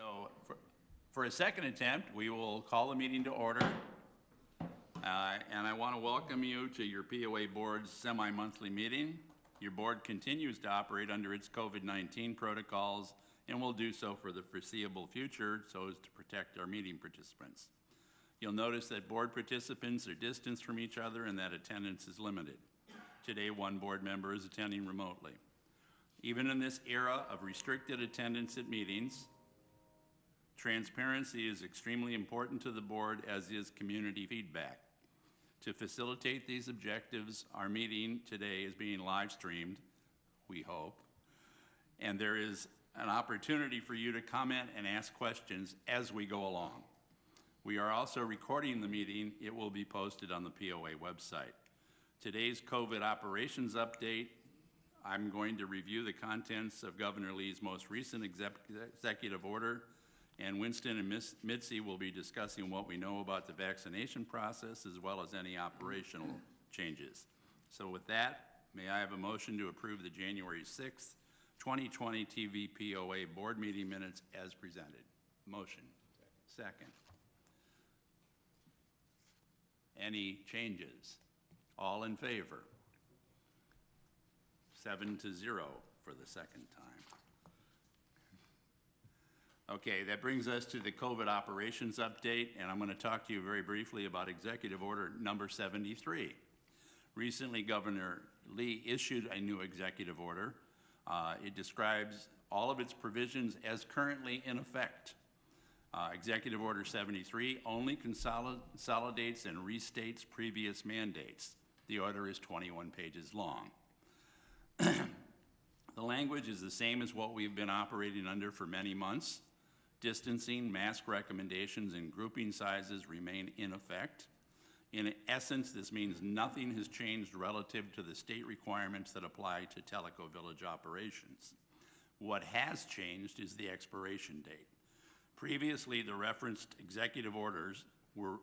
So for a second attempt, we will call the meeting to order. And I want to welcome you to your POA Board's semi-monthly meeting. Your board continues to operate under its COVID-19 protocols and will do so for the foreseeable future so as to protect our meeting participants. You'll notice that board participants are distanced from each other and that attendance is limited. Today, one board member is attending remotely. Even in this era of restricted attendance at meetings, transparency is extremely important to the board, as is community feedback. To facilitate these objectives, our meeting today is being live streamed, we hope, and there is an opportunity for you to comment and ask questions as we go along. We are also recording the meeting. It will be posted on the POA website. Today's COVID operations update, I'm going to review the contents of Governor Lee's most recent executive order, and Winston and Mitzi will be discussing what we know about the vaccination process as well as any operational changes. So with that, may I have a motion to approve the January 6th, 2020 TVPOA board meeting minutes as presented? Motion. Second. Any changes? All in favor? 7-0 for the second time. Okay, that brings us to the COVID operations update, and I'm going to talk to you very briefly about Executive Order number 73. Recently, Governor Lee issued a new executive order. It describes all of its provisions as currently in effect. Executive Order 73 only consolidates and restates previous mandates. The order is 21 pages long. The language is the same as what we've been operating under for many months. Distancing, mask recommendations, and grouping sizes remain in effect. In essence, this means nothing has changed relative to the state requirements that apply to Tellico Village operations. What has changed is the expiration date. Previously, the referenced executive orders were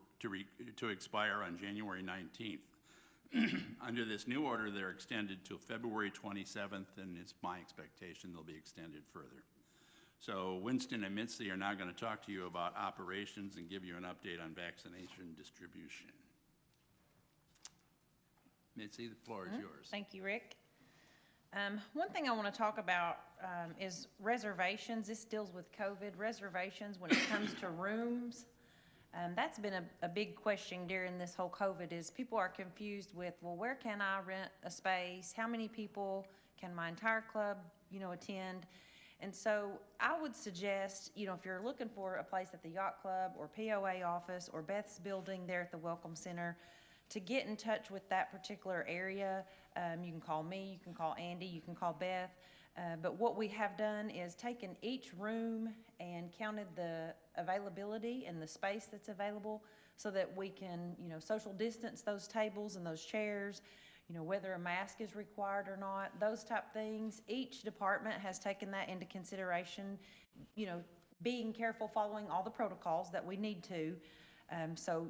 to expire on January 19th. Under this new order, they're extended to February 27th, and it's my expectation they'll be extended further. So Winston and Mitzi are now going to talk to you about operations and give you an update on vaccination distribution. Mitzi, the floor is yours. Thank you, Rick. One thing I want to talk about is reservations. This deals with COVID reservations when it comes to rooms. That's been a big question during this whole COVID is people are confused with, well, where can I rent a space? How many people can my entire club, attend? And so I would suggest, if you're looking for a place at the Yacht Club or POA office or Beth's building there at the Welcome Center, to get in touch with that particular area. You can call me, you can call Andy, you can call Beth. But what we have done is taken each room and counted the availability and the space that's available so that we can, social distance those tables and those chairs, whether a mask is required or not, those type things. Each department has taken that into consideration, being careful, following all the protocols that we need to. So,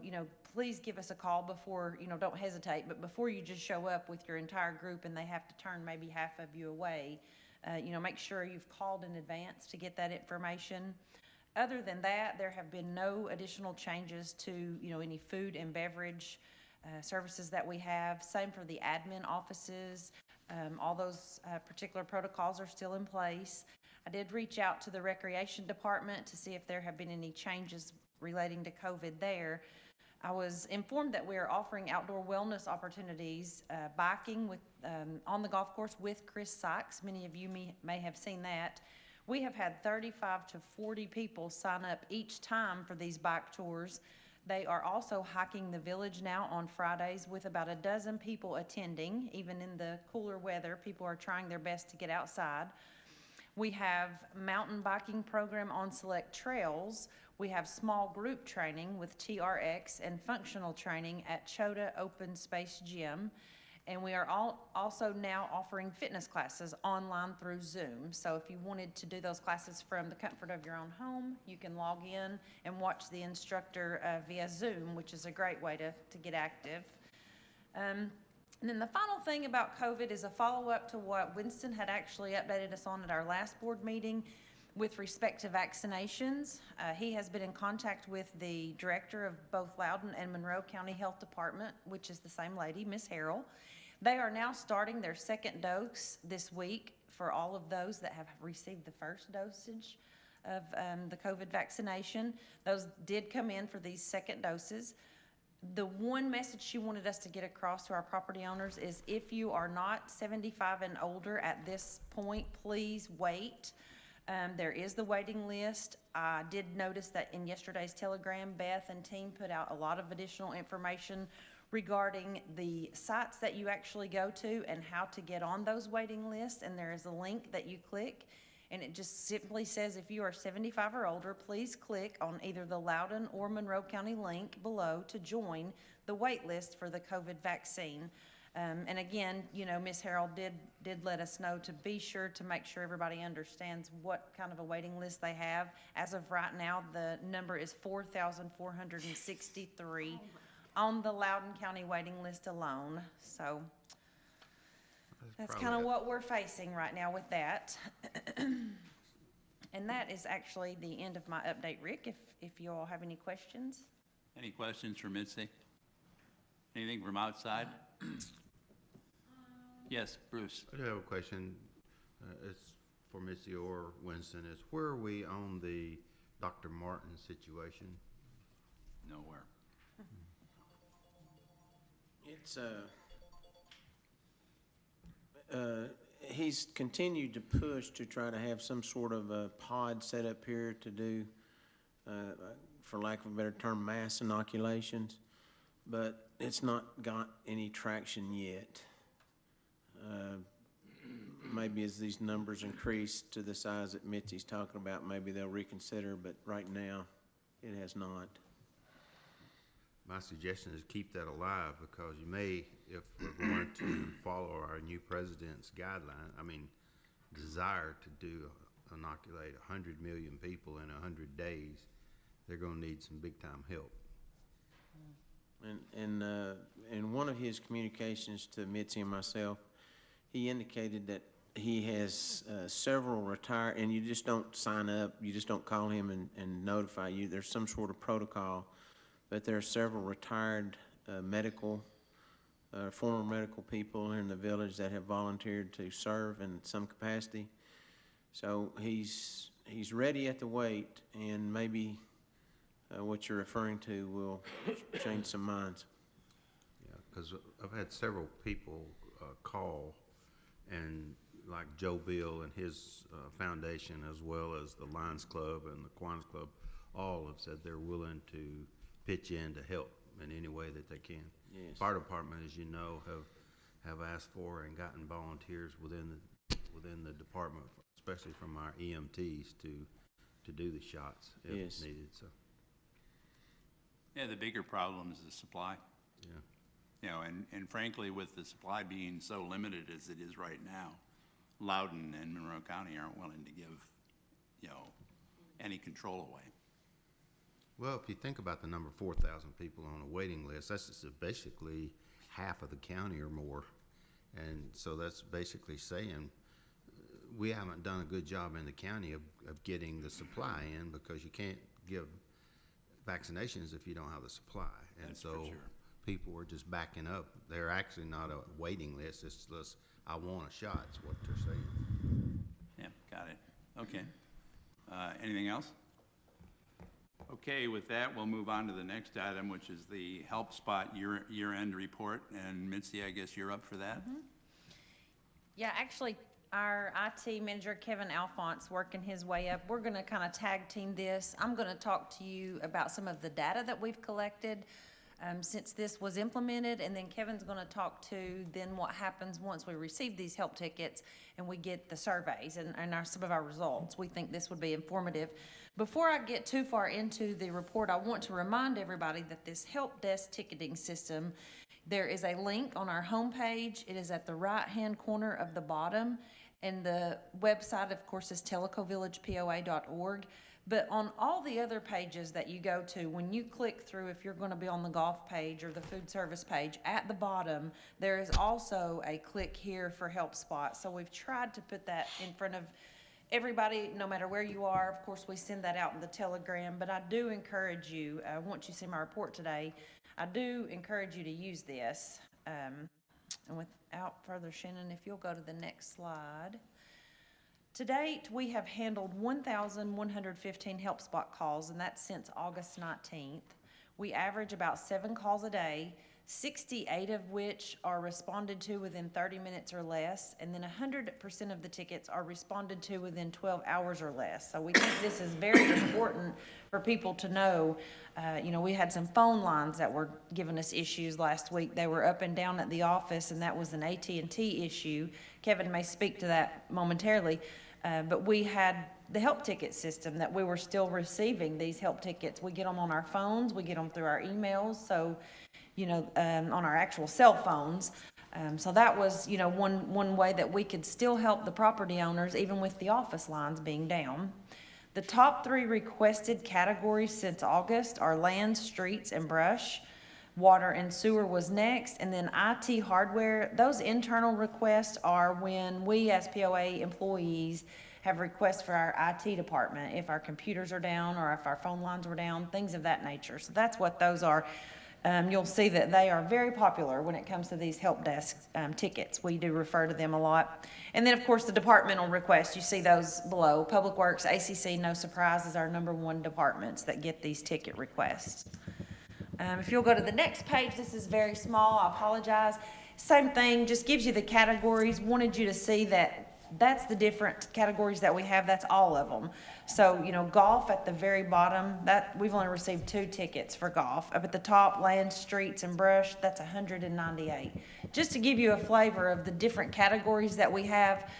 please give us a call before, don't hesitate, but before you just show up with your entire group and they have to turn maybe half of you away, make sure you've called in advance to get that information. Other than that, there have been no additional changes to, any food and beverage services that we have. Same for the admin offices. All those particular protocols are still in place. I did reach out to the recreation department to see if there have been any changes relating to COVID there. I was informed that we are offering outdoor wellness opportunities, biking with on the golf course with Chris Sykes. Many of you may have seen that. We have had 35 to 40 people sign up each time for these bike tours. They are also hiking the village now on Fridays with about a dozen people attending. Even in the cooler weather, people are trying their best to get outside. We have mountain biking program on select trails. We have small group training with TRX and functional training at Chota Open Space Gym. And we are also now offering fitness classes online through Zoom. So if you wanted to do those classes from the comfort of your own home, you can log in and watch the instructor via Zoom, which is a great way to get active. And then the final thing about COVID is a follow-up to what Winston had actually updated us on at our last board meeting. with respect to vaccinations, he has been in contact with the director of both Loudoun and Monroe County Health Department, which is the same lady, Ms. Harrell. They are now starting their second dose this week for all of those that have received the first dosage of the COVID vaccination. Those did come in for these second doses. The one message she wanted us to get across to our property owners is if you are not 75 and older at this point, please wait. There is the waiting list. I did notice that in yesterday's telegram, Beth and team put out a lot of additional information regarding the sites that you actually go to and how to get on those waiting lists. And there is a link that you click, and it just simply says if you are 75 or older, please click on either the Loudoun or Monroe County link below to join the wait list for the COVID vaccine. And again, you know, Ms. Harrell did let us know to be sure to make sure everybody understands what kind of a waiting list they have. As of right now, the number is 4,463 on the Loudoun County waiting list alone. So that's kind of what we're facing right now with that. And that is actually the end of my update, Rick, if you all have any questions. Any questions for Mitzi? Anything from outside? Yes, Bruce. I do have a question. It's for Missy or Winston. Is where are we on the Dr. Martin situation? Nowhere. It's he's continued to push to try to have some sort of a pod set up here to do, for lack of a better term, mass inoculations, but it's not got any traction yet. Maybe as these numbers increase to the size that Mitzi's talking about, maybe they'll reconsider, but right now, it has not. My suggestion is keep that alive, because you may, if we're going to follow our new president's desire to inoculate 100 million people in 100 days, they're going to need some big time help. In one of his communications to Mitzi and myself, he indicated that he has several retired, and you just don't sign up, you just don't call him and notify you. There's some sort of protocol, but there are several retired former medical people in the village that have volunteered to serve in some capacity. So he's ready at the wait, and maybe what you're referring to will change some minds. Yeah, because I've had several people call, and like Joe Bill and his foundation, as well as the Lions Club and the Kiwanis Club, all have said they're willing to pitch in to help in any way that they can. Yes. Fire department, as you know, have asked for and gotten volunteers within the department, especially from our EMTs, to do the shots if Yes. needed. So Yeah, the bigger problem is the supply. yeah. You know, and frankly, with the supply being so limited as it is right now, Loudoun and Monroe County aren't willing to give, you know, any control away. Well, if you think about the number 4,000 people on a waiting list, that's just basically half of the county or more. And so that's basically saying we haven't done a good job in the county of getting the supply in, because you can't give vaccinations if you don't have the supply. And That's so for sure. people are just backing up. They're actually not a waiting list. It's just, I want a shot, is what they're saying. Yeah, got it. Okay. Anything else? Okay, with that, we'll move on to the next item, which is the Help Spot year-end report. And Mitzi, I guess you're up for that? Yeah, actually, our IT manager, Kevin Alphonse, working his way up. We're gonna kind of tag team this. I'm gonna talk to you about some of the data that we've collected since this was implemented, and then Kevin's gonna talk to then what happens once we receive these help tickets and we get the surveys and some of our results. We think this would be informative. Before I get too far into the report, I want to remind everybody that this help desk ticketing system, there is a link on our homepage. It is at the right-hand corner of the bottom, and the website, of course, is telcovillagepoa.org. But on all the other pages that you go to, when you click through, if you're going to be on the golf page or the food service page, at the bottom, there is also a click here for Help Spot. So we've tried to put that in front of everybody, no matter where you are, of course, we send that out in the telegram, but I do encourage you, once you see my report today, I do encourage you to use this. And without further, Shannon, if you'll go to the next slide. To date, we have handled 1,115 help spot calls, and that's since August 19th. We average about 7 calls a day, 68 of which are responded to within 30 minutes or less, and then 100% of the tickets are responded to within 12 hours or less. So we think this is very important for people to know. We had some phone lines that were giving us issues last week. They were up and down at the office, and that was an AT&T issue. Kevin may speak to that momentarily, but we had the help ticket system that we were still receiving these help tickets. We get them on our phones, we get them through our emails, so on our actual cell phones. So that was, one way that we could still help the property owners, even with the office lines being down. The top 3 requested categories since August are land, streets, and brush. Water and sewer was next, and then IT hardware. Those internal requests are when we as POA employees have requests for our IT department, if our computers are down or if our phone lines were down, things of that nature. So that's what those are. You'll see that they are very popular when it comes to these help desk tickets. We do refer to them a lot. And then, of course, the departmental requests, you see those below. Public Works, ACC, no surprise, is our #1 departments that get these ticket requests. If you'll go to the next page, this is very small, I apologize. Same thing, just gives you the categories. Wanted you to see that that's the different categories that we have, that's all of them. So, golf at the very bottom, that we've only received 2 tickets for golf. Up at the top, land, streets, and brush, that's 198. Just to give you a flavor of the different categories that we have,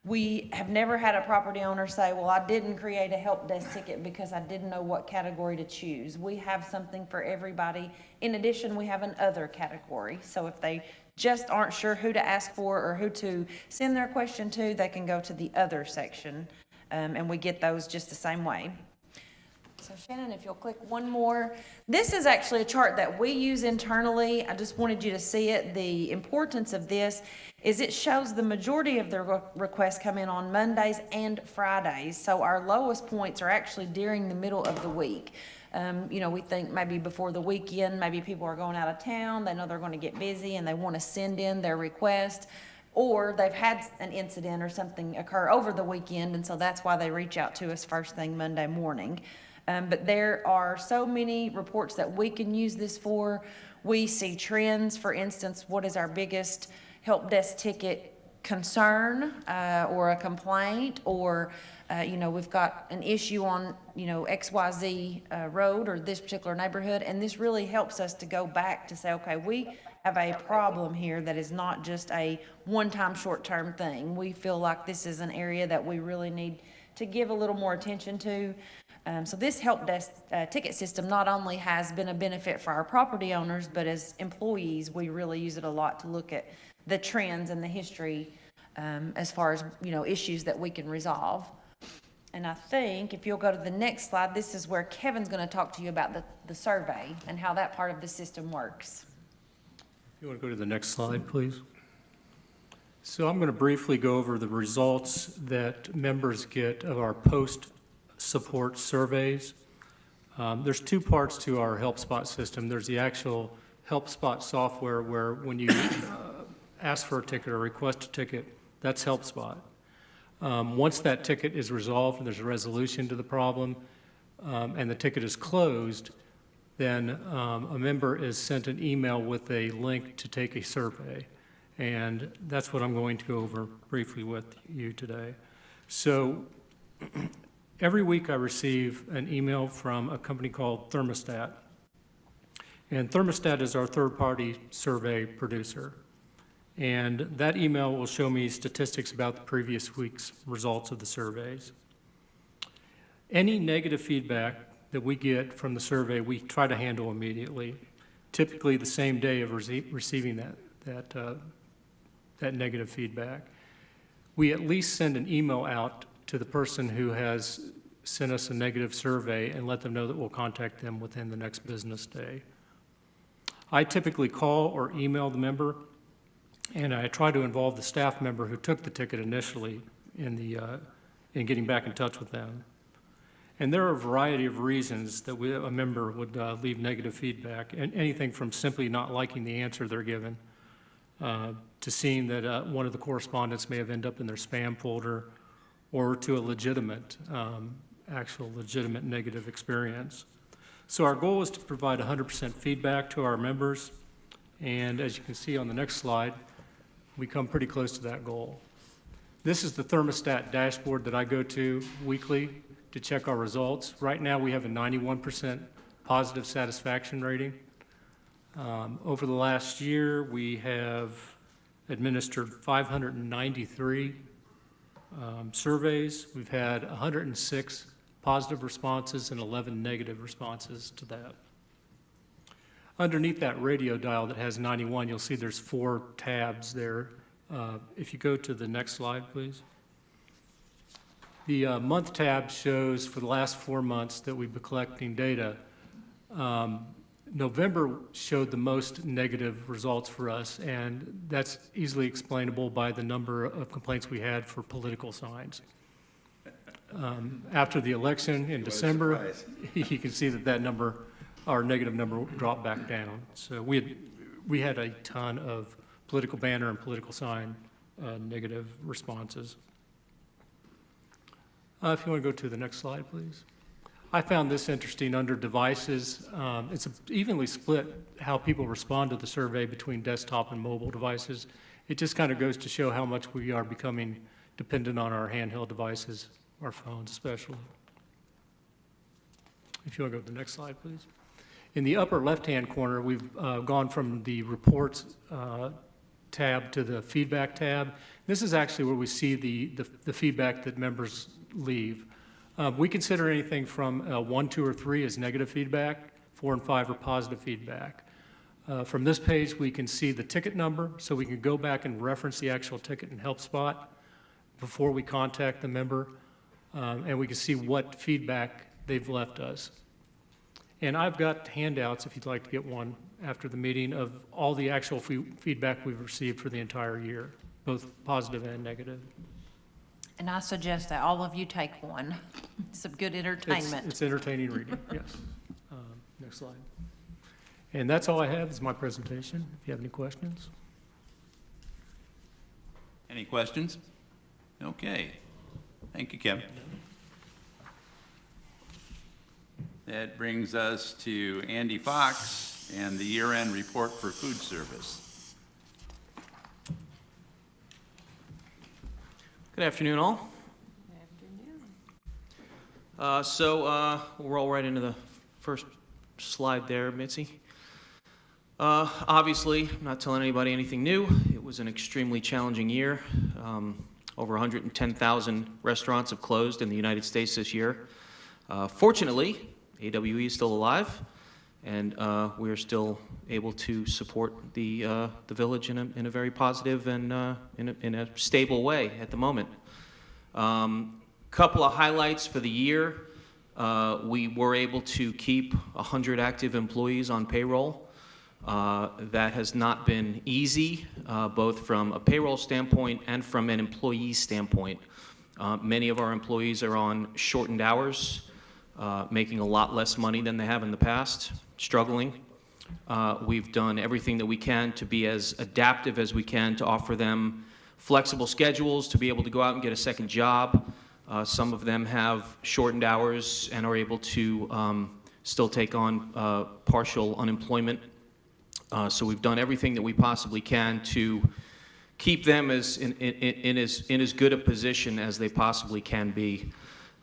we have never had a property owner say, well, I didn't create a help desk ticket because I didn't know what category to choose. We have something for everybody. In addition, we have an other category. So if they just aren't sure who to ask for or who to send their question to, they can go to the other section, and we get those just the same way. So Shannon, if you'll click one more. This is actually a chart that we use internally. I just wanted you to see it. The importance of this is it shows the majority of the requests come in on Mondays and Fridays. So our lowest points are actually during the middle of the week. We think maybe before the weekend, maybe people are going out of town, they know they're going to get busy and they want to send in their request, or they've had an incident or something occur over the weekend, and so that's why they reach out to us first thing Monday morning. But there are so many reports that we can use this for. We see trends. For instance, what is our biggest help desk ticket concern or a complaint, or we've got an issue on XYZ road or this particular neighborhood, and this really helps us to go back to say, okay, we have a problem here that is not just a one-time short-term thing. We feel like this is an area that we really need to give a little more attention to. So this help desk ticket system not only has been a benefit for our property owners, but as employees, we really use it a lot to look at the trends and the history as far as, issues that we can resolve. And I think if you'll go to the next slide, this is where Kevin's going to talk to you about the survey and how that part of the system works. If you want to go to the next slide, please. So I'm going to briefly go over the results that members get of our post-support surveys. There's 2 parts to our HelpSpot system. There's the actual HelpSpot software where when you ask for a ticket or request a ticket, that's HelpSpot. Once that ticket is resolved and there's a resolution to the problem and the ticket is closed, then a member is sent an email with a link to take a survey. And that's what I'm going to go over briefly with you today. So every week I receive an email from a company called Thermostat. And Thermostat is our third-party survey producer. And that email will show me statistics about the previous week's results of the surveys. Any negative feedback that we get from the survey, we try to handle immediately, typically the same day of receiving that negative feedback. We at least send an email out to the person who has sent us a negative survey and let them know that we'll contact them within the next business day. I typically call or email the member, and I try to involve the staff member who took the ticket initially in and getting back in touch with them. And there are a variety of reasons that a member would leave negative feedback, and anything from simply not liking the answer they're given, to seeing that one of the correspondents may have ended up in their spam folder, or to a legitimate, actual legitimate negative experience. So our goal is to provide 100% feedback to our members, and as you can see on the next slide, we come pretty close to that goal. This is the Thermostat Dashboard that I go to weekly to check our results. Right now, we have a 91% positive satisfaction rating. Over the last year, we have administered 593 surveys. We've had 106 positive responses and 11 negative responses to that. Underneath that radio dial that has 91, you'll see there's 4 tabs there. If you go to the next slide, please. The month tab shows for the last 4 months that we've been collecting data. November showed the most negative results for us, and that's easily explainable by the number of complaints we had for political signs. After the election in December, you can see that number, our negative number, dropped back down. So we had a ton of political banner and political sign negative responses. If you want to go to the next slide, please. I found this interesting under devices. It's evenly split how people respond to the survey between desktop and mobile devices. It just kind of goes to show how much we are becoming dependent on our handheld devices, our phones especially. If you want to go to the next slide, please. In the upper left-hand corner, we've gone from the reports tab to the feedback tab. This is actually where we see the feedback that members leave. We consider anything from 1, 2, or 3 as negative feedback, 4 and 5 are positive feedback. From this page, we can see the ticket number, so we can go back and reference the actual ticket in HelpSpot before we contact the member, and we can see what feedback they've left us. And I've got handouts, if you'd like to get one after the meeting, of all the actual feedback we've received for the entire year, both positive and negative. And I suggest that all of you take one. Some good entertainment. It's entertaining reading, yes. Next slide. And that's all I have is my presentation, if you have any questions. Any questions? Okay. Thank you, Kevin. That brings us to Andy Fox and the year-end report for food service. Good afternoon, all. We'll roll right into the first slide there, Mitzi. Obviously, I'm not telling anybody anything new. It was an extremely challenging year. Over 110,000 restaurants have closed in the United States this year. Fortunately, AWE is still alive, and we're still able to support the village in a very positive and in a stable way at the moment. Couple of highlights for the year. We were able to keep 100 active employees on payroll. That has not been easy, both from a payroll standpoint and from an employee standpoint. Many of our employees are on shortened hours, making a lot less money than they have in the past, struggling. We've done everything that we can to be as adaptive as we can to offer them flexible schedules, to be able to go out and get a second job. Some of them have shortened hours and are able to still take on partial unemployment. So we've done everything that we possibly can to keep them in as good a position as they possibly can be.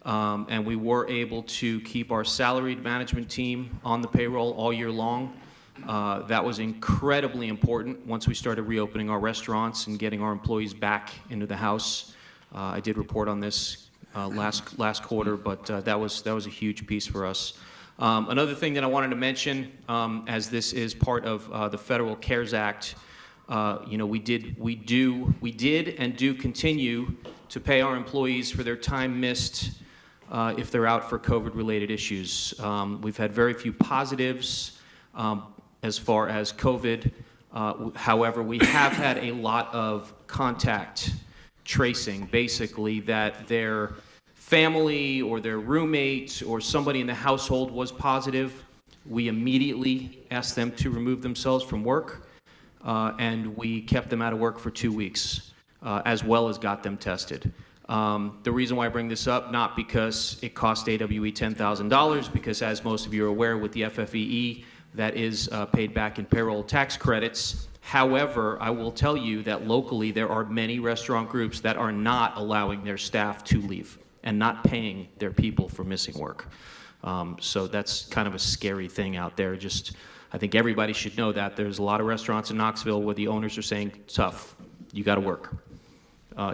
And we were able to keep our salaried management team on the payroll all year long. That was incredibly important once we started reopening our restaurants and getting our employees back into the house. I did report on this last quarter, but that was a huge piece for us. Another thing that I wanted to mention, as this is part of the Federal CARES Act, we did and do continue to pay our employees for their time missed if they're out for COVID-related issues. We've had very few positives as far as COVID. However, we have had a lot of contact tracing, basically that their family or their roommate or somebody in the household was positive, we immediately asked them to remove themselves from work, and we kept them out of work for 2 weeks, as well as got them tested. The reason why I bring this up, not because it cost AWE $10,000, because as most of you are aware with the FFEE, that is paid back in payroll tax credits. However, I will tell you that locally there are many restaurant groups that are not allowing their staff to leave and not paying their people for missing work. So that's kind of a scary thing out there. Just, I think everybody should know that. There's a lot of restaurants in Knoxville where the owners are saying, tough, you got to work.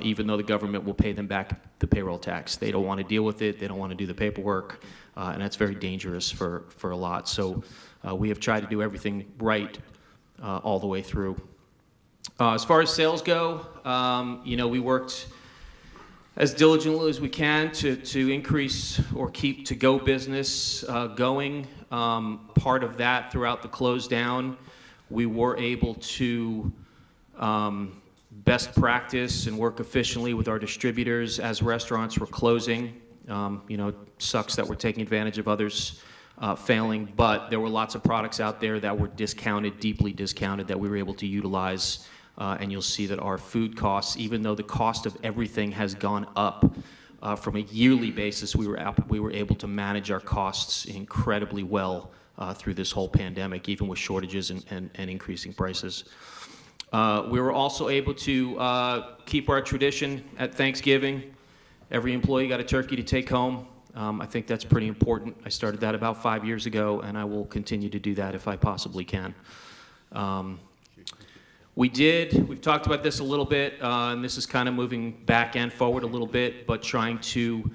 Even though the government will pay them back the payroll tax. They don't want to deal with it, they don't want to do the paperwork, and that's very dangerous for a lot. So we have tried to do everything right all the way through. As far as sales go, we worked as diligently as we can to increase or keep to-go business going. Part of that throughout the close down, we were able to best practice and work efficiently with our distributors as restaurants were closing. Sucks that we're taking advantage of others failing, but there were lots of products out there that were discounted, deeply discounted, that we were able to utilize. And you'll see that our food costs, even though the cost of everything has gone up from a yearly basis, we were able to manage our costs incredibly well through this whole pandemic, even with shortages and increasing prices. We were also able to keep our tradition at Thanksgiving. Every employee got a turkey to take home. I think that's pretty important. I started that about 5 years ago, and I will continue to do that if I possibly can. We've talked about this a little bit, and this is kind of moving back and forward a little bit, but trying to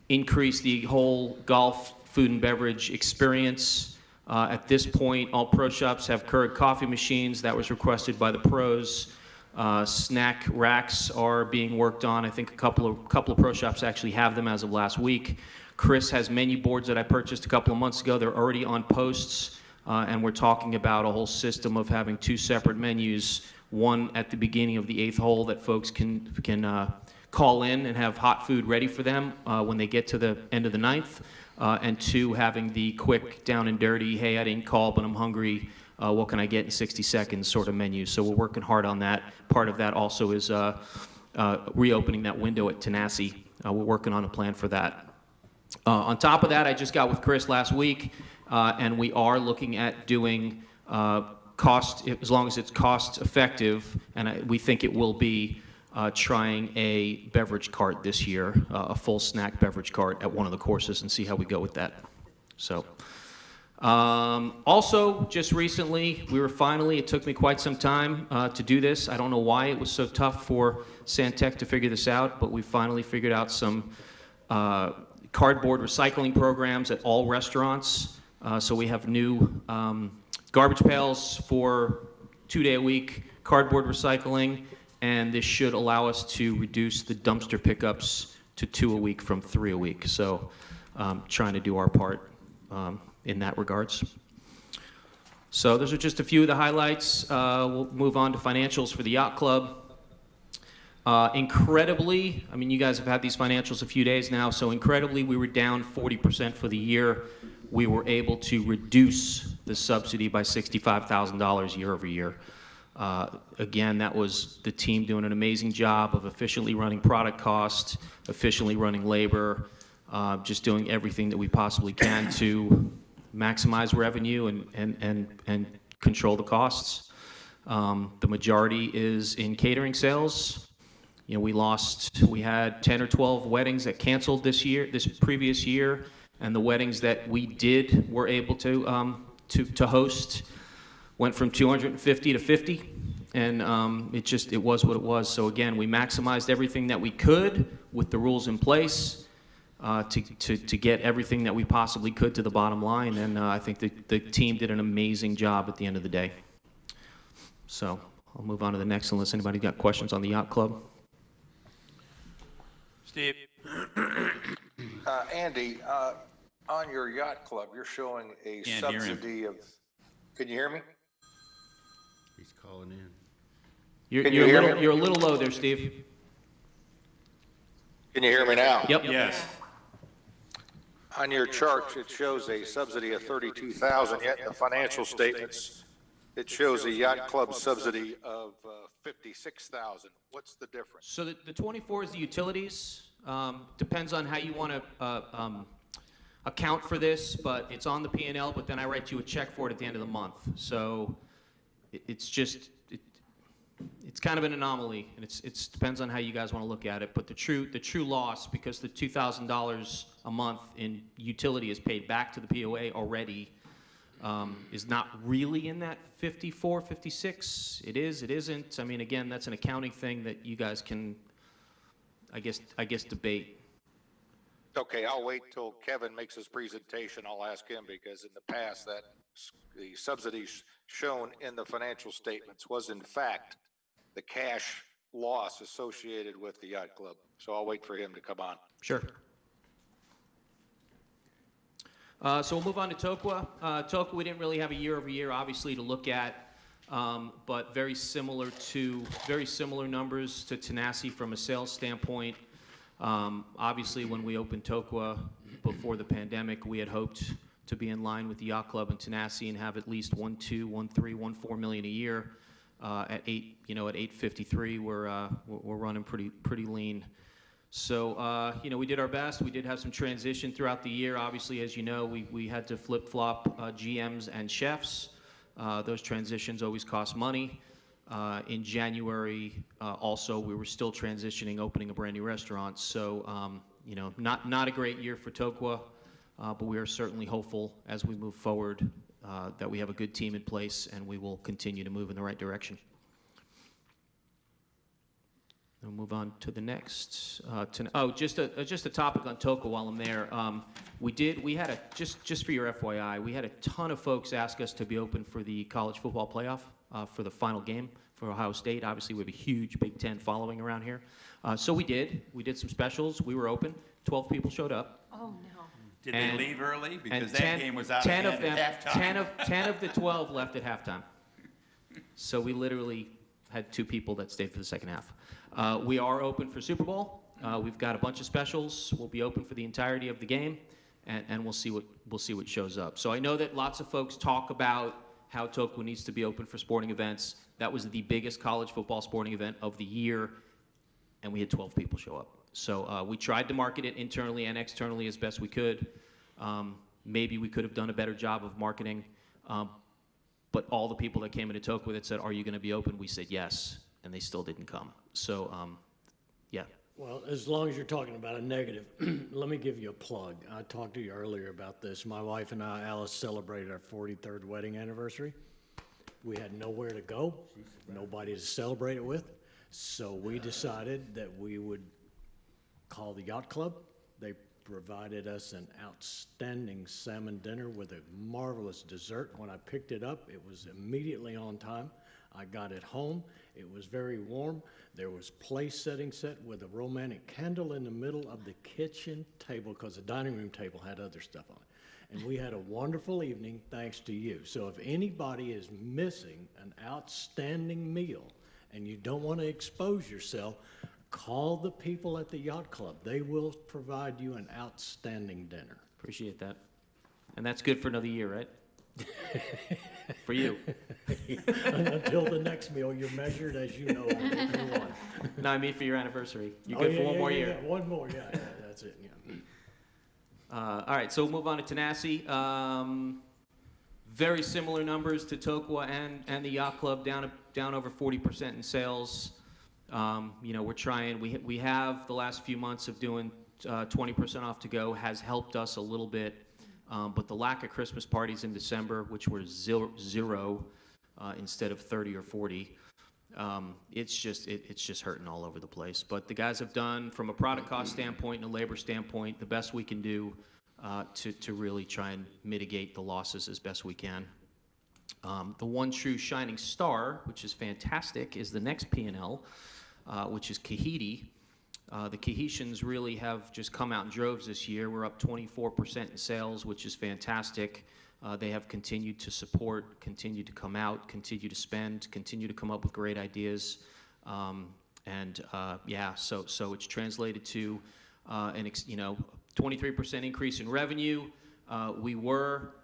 increase the whole golf food and beverage experience. At this point, all pro shops have Keurig coffee machines. That was requested by the pros. Snack racks are being worked on. I think a couple of pro shops actually have them as of last week. Chris has menu boards that I purchased a couple of months ago. They're already on posts, and we're talking about a whole system of having 2 separate menus, one at the beginning of the 8th hole that folks can call in and have hot food ready for them when they get to the end of the 9th, and 2, having the quick down and dirty, hey, I didn't call, but I'm hungry, what can I get in 60 seconds sort of menu. So we're working hard on that. Part of that also is reopening that window at Tanasi. We're working on a plan for that. On top of that, I just got with Chris last week, and we are looking at doing cost, as long as it's cost effective, and we think it will be, trying a beverage cart this year, a full snack beverage cart at one of the courses, and see how we go with that. So, also, just recently, it took me quite some time to do this. I don't know why it was so tough for Santec to figure this out, but we finally figured out some cardboard recycling programs at all restaurants. So we have new garbage pails for 2-day-a-week cardboard recycling, and this should allow us to reduce the dumpster pickups to 2 a week from 3 a week. So trying to do our part in that regards. So those are just a few of the highlights. We'll move on to financials for the Yacht Club. Incredibly, I mean, you guys have had these financials a few days now, so incredibly, we were down 40% for the year. We were able to reduce the subsidy by $65,000 year over year. Again, that was the team doing an amazing job of efficiently running product costs, efficiently running labor, just doing everything that we possibly can to maximize revenue and control the costs. The majority is in catering sales. We had 10 or 12 weddings that canceled this previous year, and the weddings that we were able to host went from 250 to 50, and it was what it was. So again, we maximized everything that we could with the rules in place to get everything that we possibly could to the bottom line, and I think the team did an amazing job at the end of the day. So I'll move on to the next unless anybody got questions on the Yacht Club. Steve? Andy, on your Yacht Club, you're showing a Can't hear him. subsidy of, can you hear me? He's calling in. You're a little low there, Steve. Can you hear me now? Yep. Yes. On your chart, it shows a subsidy of 32,000, yet in the financial statements, it shows a yacht club subsidy of 56,000. What's the difference? So the 24 is the utilities. Depends on how you want to account for this, but it's on the P&L, but then I write you a check for it at the end of the month. So it's just, it's kind of an anomaly, and it depends on how you guys want to look at it. But the true loss, because the $2,000 a month in utility is paid back to the POA already, is not really in that 54, 56. It is, it isn't. I mean, again, that's an accounting thing that you guys can, I guess debate. Okay, I'll wait till Kevin makes his presentation. I'll ask him, because in the past that the subsidies shown in the financial statements was in fact the cash loss associated with the yacht club. So I'll wait for him to come on. Sure. So we'll move on to Tokwa. Tokwa, we didn't really have a year-over-year, obviously, to look at, but very similar numbers to Tanasi from a sales standpoint. Obviously, when we opened Tokwa before the pandemic, we had hoped to be in line with the Yacht Club and Tanasi and have at least 1.2, 1.3, 1.4 million a year. At 853, we're running pretty lean. So, we did our best. We did have some transition throughout the year. Obviously, as you know, we had to flip-flop GMs and chefs. Those transitions always cost money. In January, also, we were still transitioning, opening a brand new restaurant. So, not a great year for Tokwa, but we are certainly hopeful as we move forward that we have a good team in place and we will continue to move in the right direction. We'll move on to the next. Just a topic on Tokwa while I'm there. We had just for your FYI, we had a ton of folks ask us to be open for the college football playoff for the final game for Ohio State. Obviously, we have a huge Big Ten following around here. So we did some specials. We were open. 12 people showed up. Oh, no. Did they leave early? Because And that game was out of hand at halftime. 10 of the 12 left at halftime. So we literally had 2 people that stayed for the second half. We are open for Super Bowl. We've got a bunch of specials. We'll be open for the entirety of the game, and we'll see what shows up. So I know that lots of folks talk about how Tokwa needs to be open for sporting events. That was the biggest college football sporting event of the year, and we had 12 people show up. So we tried to market it internally and externally as best we could. Maybe we could have done a better job of marketing, but all the people that came into Tokwa that said, "Are you going to be open?" we said yes, and they still didn't come. So, yeah. Well, as long as you're talking about a negative, let me give you a plug. I talked to you earlier about this. My wife and I, Alice, celebrated our 43rd wedding anniversary. We had nowhere to go, nobody to celebrate it with, so we decided that we would call the Yacht Club. They provided us an outstanding salmon dinner with a marvelous dessert. When I picked it up, it was immediately on time. I got it home. It was very warm. There was place setting set with a romantic candle in the middle of the kitchen table because the dining room table had other stuff on it. And we had a wonderful evening thanks to you. So if anybody is missing an outstanding meal and you don't want to expose yourself, call the people at the Yacht Club. They will provide you an outstanding dinner. Appreciate that. And that's good for another year, right? For you. Until the next meal, you're measured, as you know, on year one. No, I mean for your anniversary. You're Oh, good yeah, for one yeah, more yeah, year. yeah, one more, yeah, that's it, yeah. All right, so we'll move on to Tanasi. Very similar numbers to Tokwa and the Yacht Club, down over 40% in sales. We're trying. We have the last few months of doing 20% off to go has helped us a little bit, but the lack of Christmas parties in December, which were zero instead of 30 or 40, it's just hurting all over the place. But the guys have done, from a product cost standpoint and a labor standpoint, the best we can do to really try and mitigate the losses as best we can. The one true shining star, which is fantastic, is the next P&L, which is Kahiti. The Kahitians really have just come out in droves this year. We're up 24% in sales, which is fantastic. They have continued to support, continued to come out, continue to spend, continue to come up with great ideas. So it's translated to 23% increase in revenue. We were,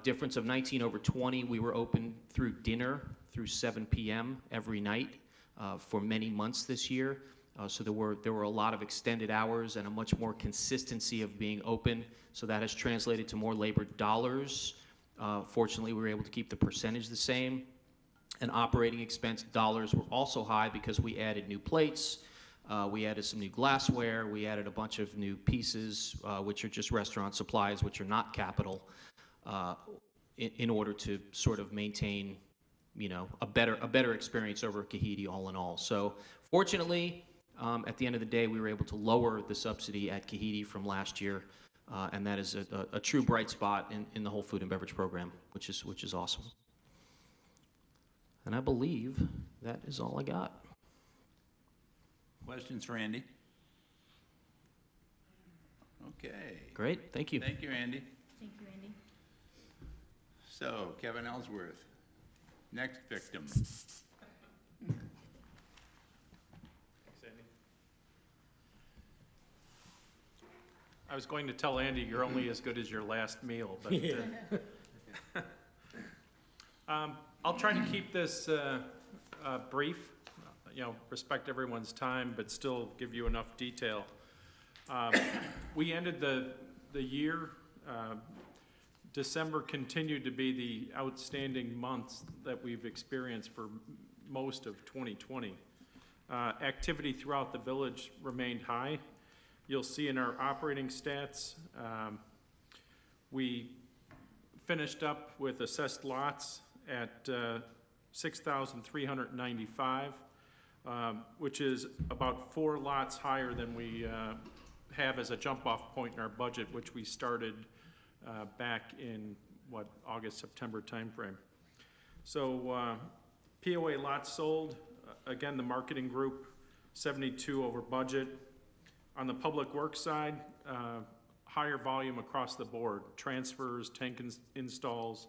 difference of 19 over 20, we were open through dinner through 7 p.m. every night for many months this year. So there were a lot of extended hours and a much more consistency of being open. So that has translated to more labor dollars. Fortunately, we were able to keep the percentage the same. And operating expense dollars were also high because we added new plates, we added some new glassware, we added a bunch of new pieces, which are just restaurant supplies, which are not capital, in order to sort of maintain, you know, a better experience over at Kahidi all in all. So fortunately, at the end of the day, we were able to lower the subsidy at Kahidi from last year, and that is a true bright spot in the whole food and beverage program, which is awesome. And I believe that is all I got. Questions for Andy? Okay. Great, thank you. Thank you, Andy. Thank you, Andy. So, Kevin Ellsworth, next victim. I was going to tell Andy, you're only as good as your last meal, but I'll try to keep this brief, you know, respect everyone's time, but still give you enough detail. We ended the year, December continued to be the outstanding months that we've experienced for most of 2020. Activity throughout the village remained high. You'll see in our operating stats, we finished up with assessed lots at 6,395, which is about 4 lots higher than we have as a jump-off point in our budget, which we started back in, August, September timeframe. So POA lots sold, again, the marketing group, 72 over budget. On the public works side, higher volume across the board, transfers, tank installs,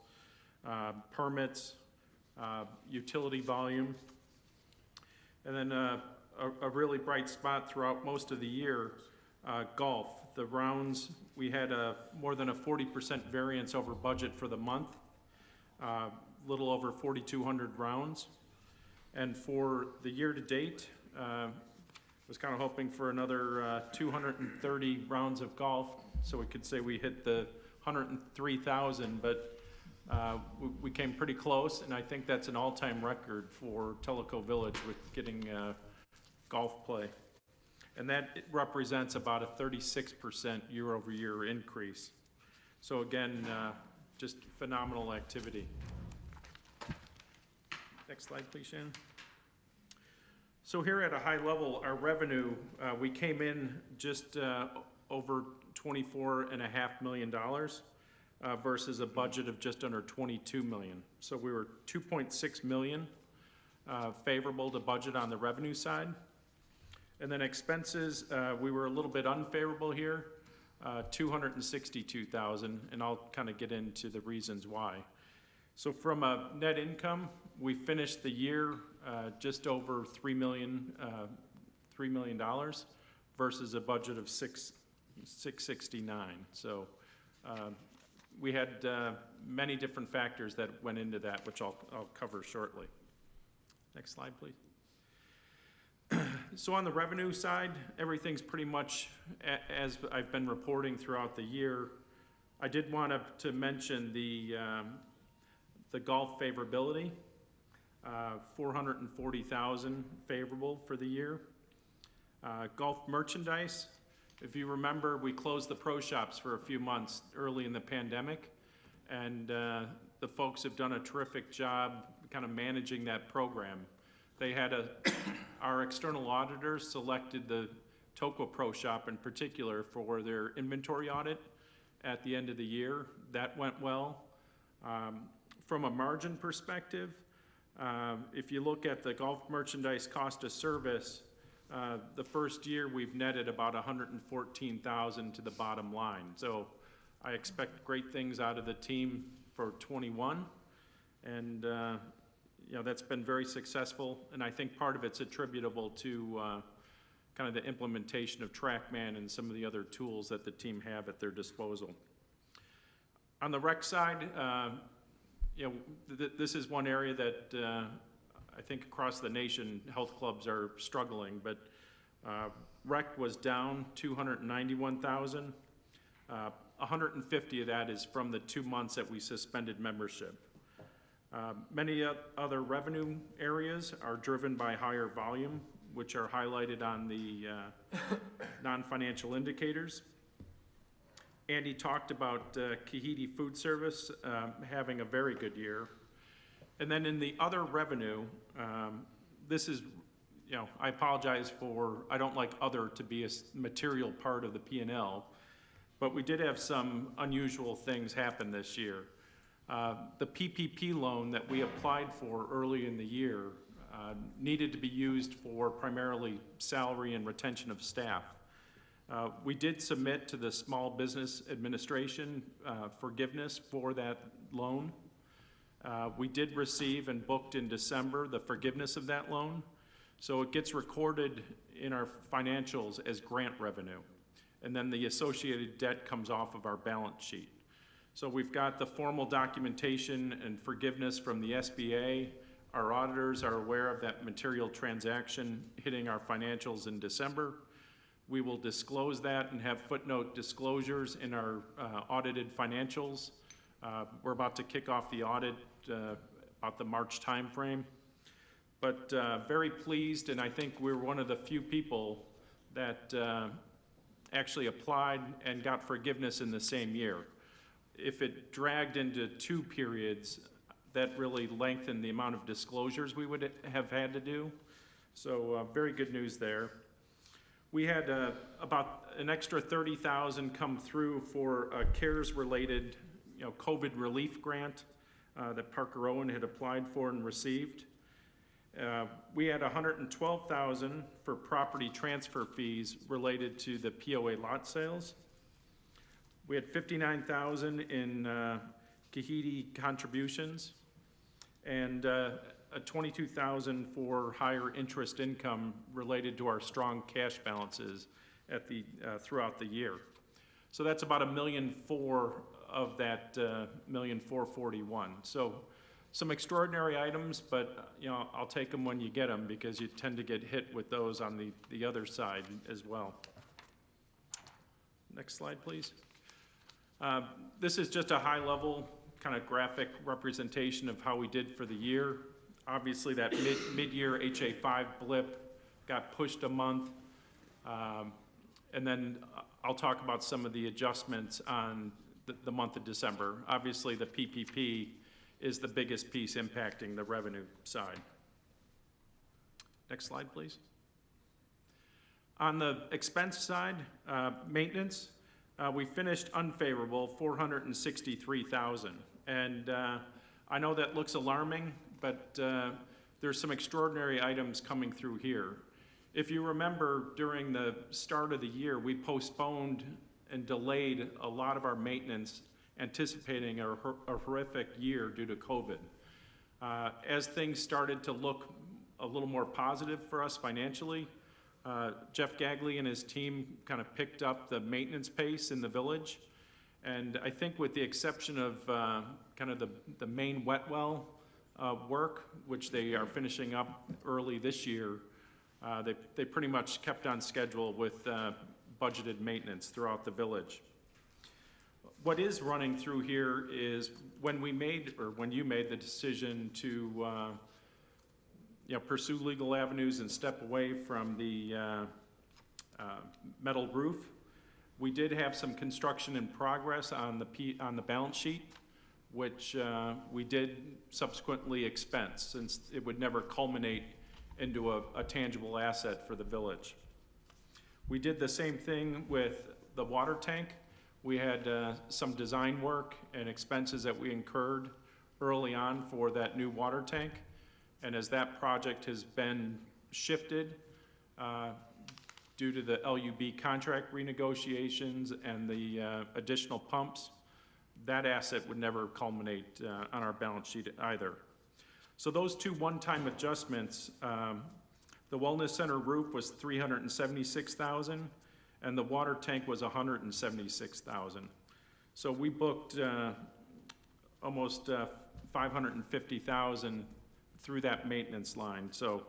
permits, utility volume. And then a really bright spot throughout most of the year, golf. The rounds, we had more than a 40% variance over budget for the month, little over 4,200 rounds. And for the year to date, was kind of hoping for another 230 rounds of golf, so we could say we hit the 103,000, but we came pretty close, and I think that's an all-time record for Tellico Village with getting golf play. And that represents about a 36% year-over-year increase. So again, just phenomenal activity. Next slide, please, Shannon. So here at a high level, our revenue, we came in just over $24.5 million versus a budget of just under $22 million. So we were $2.6 million favorable to budget on the revenue side. And then expenses, we were a little bit unfavorable here, $262,000, and I'll kind of get into the reasons why. So from a net income, we finished the year just over $3 million versus a budget of $669. So we had many different factors that went into that, which I'll cover shortly. Next slide, please. So on the revenue side, everything's pretty much as I've been reporting throughout the year. I did want to mention the golf favorability, 440,000 favorable for the year. Golf merchandise, if you remember, we closed the pro shops for a few months early in the pandemic, and the folks have done a terrific job kind of managing that program. They had our external auditors selected the Toco Pro Shop in particular for their inventory audit at the end of the year. That went well. From a margin perspective, if you look at the golf merchandise cost of service, the first year we've netted about $114,000 to the bottom line. So I expect great things out of the team for 21, and you know, that's been very successful, and I think part of it's attributable to kind of the implementation of TrackMan and some of the other tools that the team have at their disposal. On the rec side, this is one area that I think across the nation, health clubs are struggling, but rec was down 291,000. 150 of that is from the 2 months that we suspended membership. Many other revenue areas are driven by higher volume, which are highlighted on the non-financial indicators. Andy talked about Kahidi Food Service having a very good year. And then in the other revenue, this is, I apologize for, I don't like other to be a material part of the P&L, but we did have some unusual things happen this year. The PPP loan that we applied for early in the year needed to be used for primarily salary and retention of staff. We did submit to the Small Business Administration forgiveness for that loan. We did receive and booked in December the forgiveness of that loan. So it gets recorded in our financials as grant revenue. And then the associated debt comes off of our balance sheet. So we've got the formal documentation and forgiveness from the SBA. Our auditors are aware of that material transaction hitting our financials in December. We will disclose that and have footnote disclosures in our audited financials. We're about to kick off the audit about the March timeframe. But very pleased, and I think we're one of the few people that actually applied and got forgiveness in the same year. If it dragged into 2 periods, that really lengthened the amount of disclosures we would have had to do. So very good news there. We had about an extra 30,000 come through for a CARES-related, COVID relief grant that Parker Owen had applied for and received. We had 112,000 for property transfer fees related to the POA lot sales. We had 59,000 in Kahidi contributions, and a 22,000 for higher interest income related to our strong cash balances at the throughout the year. So that's about $1.4 million of that $1,441,000. So some extraordinary items, but I'll take them when you get them because you tend to get hit with those on the other side as well. Next slide, please. This is just a high-level kind of graphic representation of how we did for the year. Obviously, that mid-year HA5 blip got pushed a month. And then I'll talk about some of the adjustments on the month of December. Obviously, the PPP is the biggest piece impacting the revenue side. Next slide, please. On the expense side, maintenance, we finished unfavorable, 463,000. And I know that looks alarming, but there's some extraordinary items coming through here. If you remember, during the start of the year, we postponed and delayed a lot of our maintenance, anticipating a horrific year due to COVID. As things started to look a little more positive for us financially, Jeff Gagley and his team kind of picked up the maintenance pace in the village. And I think with the exception of kind of the main wet well work, which they are finishing up early this year, they pretty much kept on schedule with budgeted maintenance throughout the village. What is running through here is when you made the decision to pursue legal avenues and step away from the metal roof, we did have some construction in progress on the balance sheet, which we did subsequently expense, since it would never culminate into a tangible asset for the village. We did the same thing with the water tank. We had some design work and expenses that we incurred early on for that new water tank. And as that project has been shifted due to the LUB contract renegotiations and the additional pumps, that asset would never culminate on our balance sheet either. So those 2 one-time adjustments, The Wellness Center roof was $376,000, and the water tank was $176,000. So we booked almost $550,000 through that maintenance line. So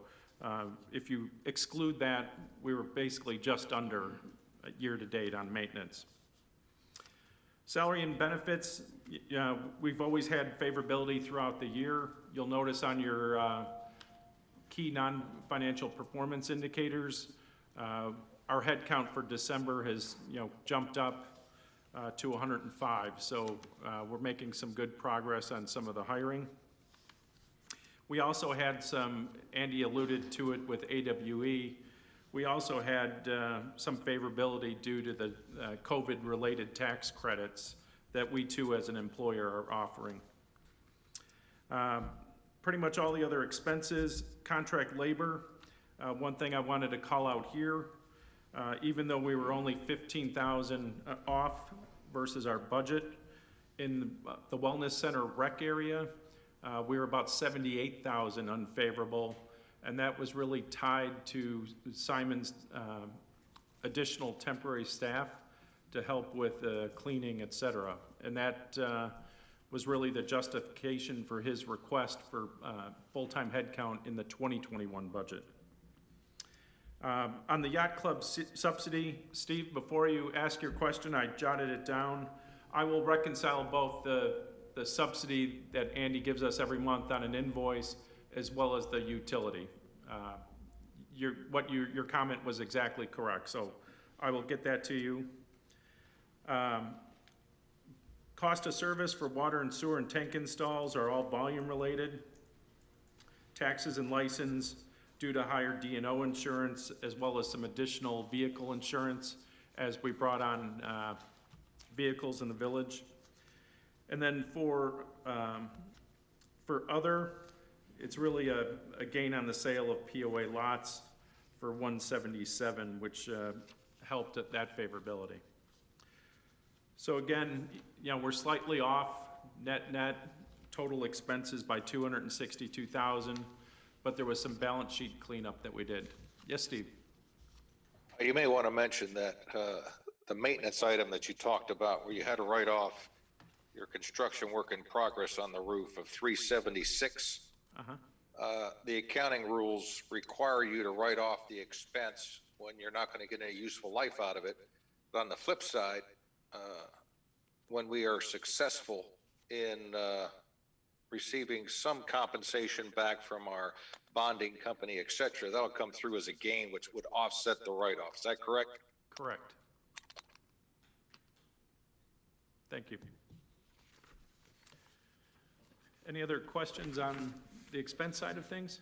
if you exclude that, we were basically just under year-to-date on maintenance. Salary and benefits, we've always had favorability throughout the year. You'll notice on your key non-financial performance indicators, our head count for December has, jumped up to 105. So we're making some good progress on some of the hiring. We also had some, Andy alluded to it with AWE, we also had some favorability due to the COVID-related tax credits that we too as an employer are offering. Pretty much all the other expenses, contract labor, one thing I wanted to call out here, even though we were only 15,000 off versus our budget, in the Wellness Center rec area, we were about 78,000 unfavorable, and that was really tied to Simon's additional temporary staff to help with cleaning, et cetera. And that was really the justification for his request for full-time headcount in the 2021 budget. On the yacht club subsidy, Steve, before you ask your question, I jotted it down. I will reconcile both the subsidy that Andy gives us every month on an invoice as well as the utility. Your comment was exactly correct, so I will get that to you. Cost of service for water and sewer and tank installs are all volume related. Taxes and license due to higher D&O insurance as well as some additional vehicle insurance as we brought on vehicles in the village. And then for other, it's really a gain on the sale of POA lots for 177, which helped at that favorability. So again, we're slightly off net total expenses by 262,000, but there was some balance sheet cleanup that we did. Yes, Steve? You may want to mention that the maintenance item that you talked about, where you had to write off your construction work in progress on the roof of 376. The accounting rules require you to write off the expense when you're not going to get any useful life out of it. But on the flip side, when we are successful in receiving some compensation back from our bonding company, et cetera, that'll come through as a gain, which would offset the write-off. Is that correct? Correct. Thank you. Any other questions on the expense side of things?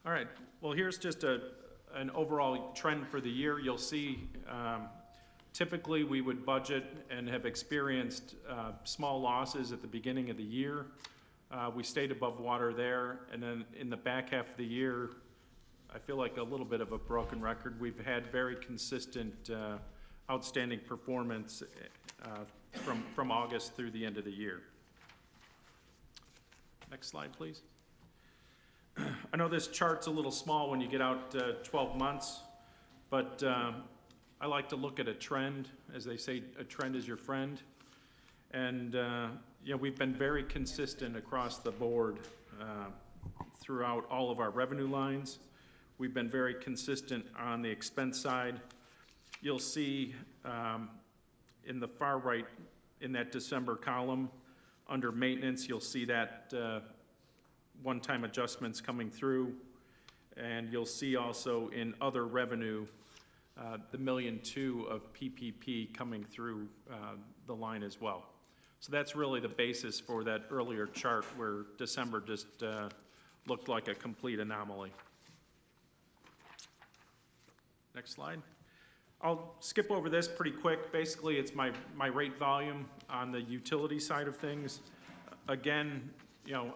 All right, well, here's just an overall trend for the year. You'll see typically we would budget and have experienced small losses at the beginning of the year. We stayed above water there, and then in the back half of the year, I feel like a little bit of a broken record. We've had very consistent outstanding performance from August through the end of the year. Next slide, please. I know this chart's a little small when you get out 12 months, but I like to look at a trend. As they say, a trend is your friend. And we've been very consistent across the board throughout all of our revenue lines. We've been very consistent on the expense side. You'll see in the far right, in that December column, under maintenance, you'll see that one-time adjustments coming through. And you'll see also in other revenue, the $1.2 million of PPP coming through the line as well. So that's really the basis for that earlier chart where December just looked like a complete anomaly. Next slide. I'll skip over this pretty quick. Basically, it's my rate volume on the utility side of things. Again,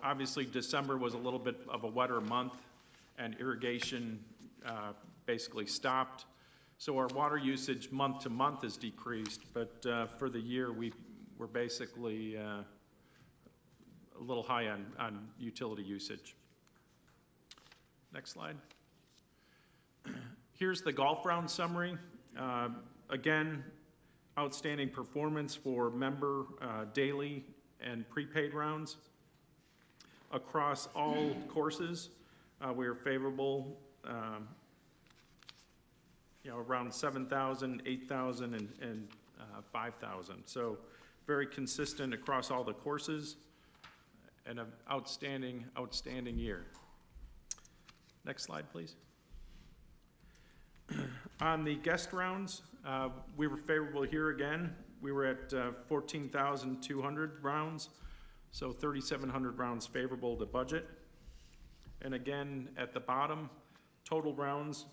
obviously December was a little bit of a wetter month and irrigation basically stopped. So our water usage month to month has decreased, but for the year we're basically a little high on utility usage. Next slide. Here's the golf round summary. Again, outstanding performance for member, daily, and prepaid rounds. Across all courses, we are favorable, around 7,000, 8,000, and 5,000. So very consistent across all the courses, and an outstanding, outstanding year. Next slide, please. On the guest rounds, we were favorable here again. We were at 14,200 rounds, so 3,700 rounds favorable to budget. And again, at the bottom, total rounds,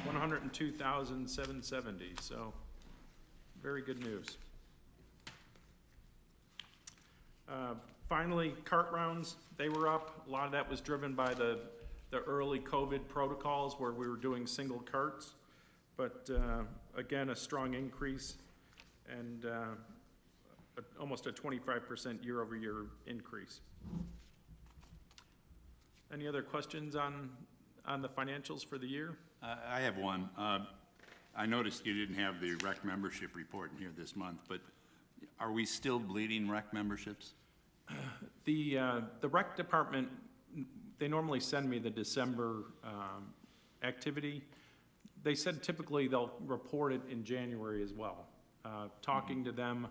102,770, so very good news. Finally, cart rounds, they were up. A lot of that was driven by the early COVID protocols where we were doing single carts. But again, a strong increase and almost a 25% year-over-year increase. Any other questions on the financials for the year? I have one. I noticed you didn't have the rec membership report in here this month, but are we still bleeding rec memberships? The rec department, they normally send me the December activity. They said typically they'll report it in January as well. Talking to them,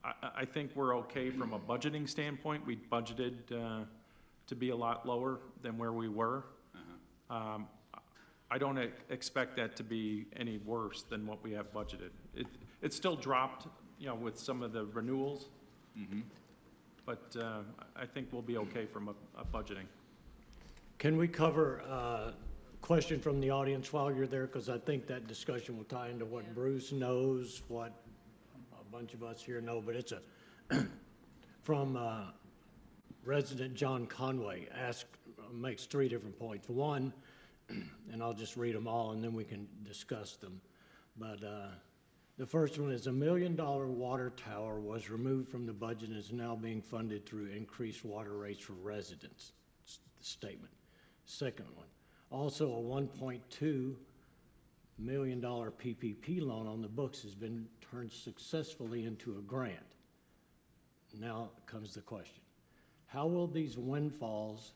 I think we're okay from a budgeting standpoint. We budgeted to be a lot lower than where we were. I don't expect that to be any worse than what we have budgeted. It still dropped, with some of the renewals. But I think we'll be okay from a budgeting. Can we cover a question from the audience while you're there? Because I think that discussion will tie into what Bruce knows, what a bunch of us here know, but it's from resident John Conway makes 3 different points. One, and I'll just read them all and then we can discuss them. But the first one is $1 million water tower was removed from the budget and is now being funded through increased water rates for residents. It's the statement. Second one, also a $1.2 million PPP loan on the books has been turned successfully into a grant. Now comes the question. How will these windfalls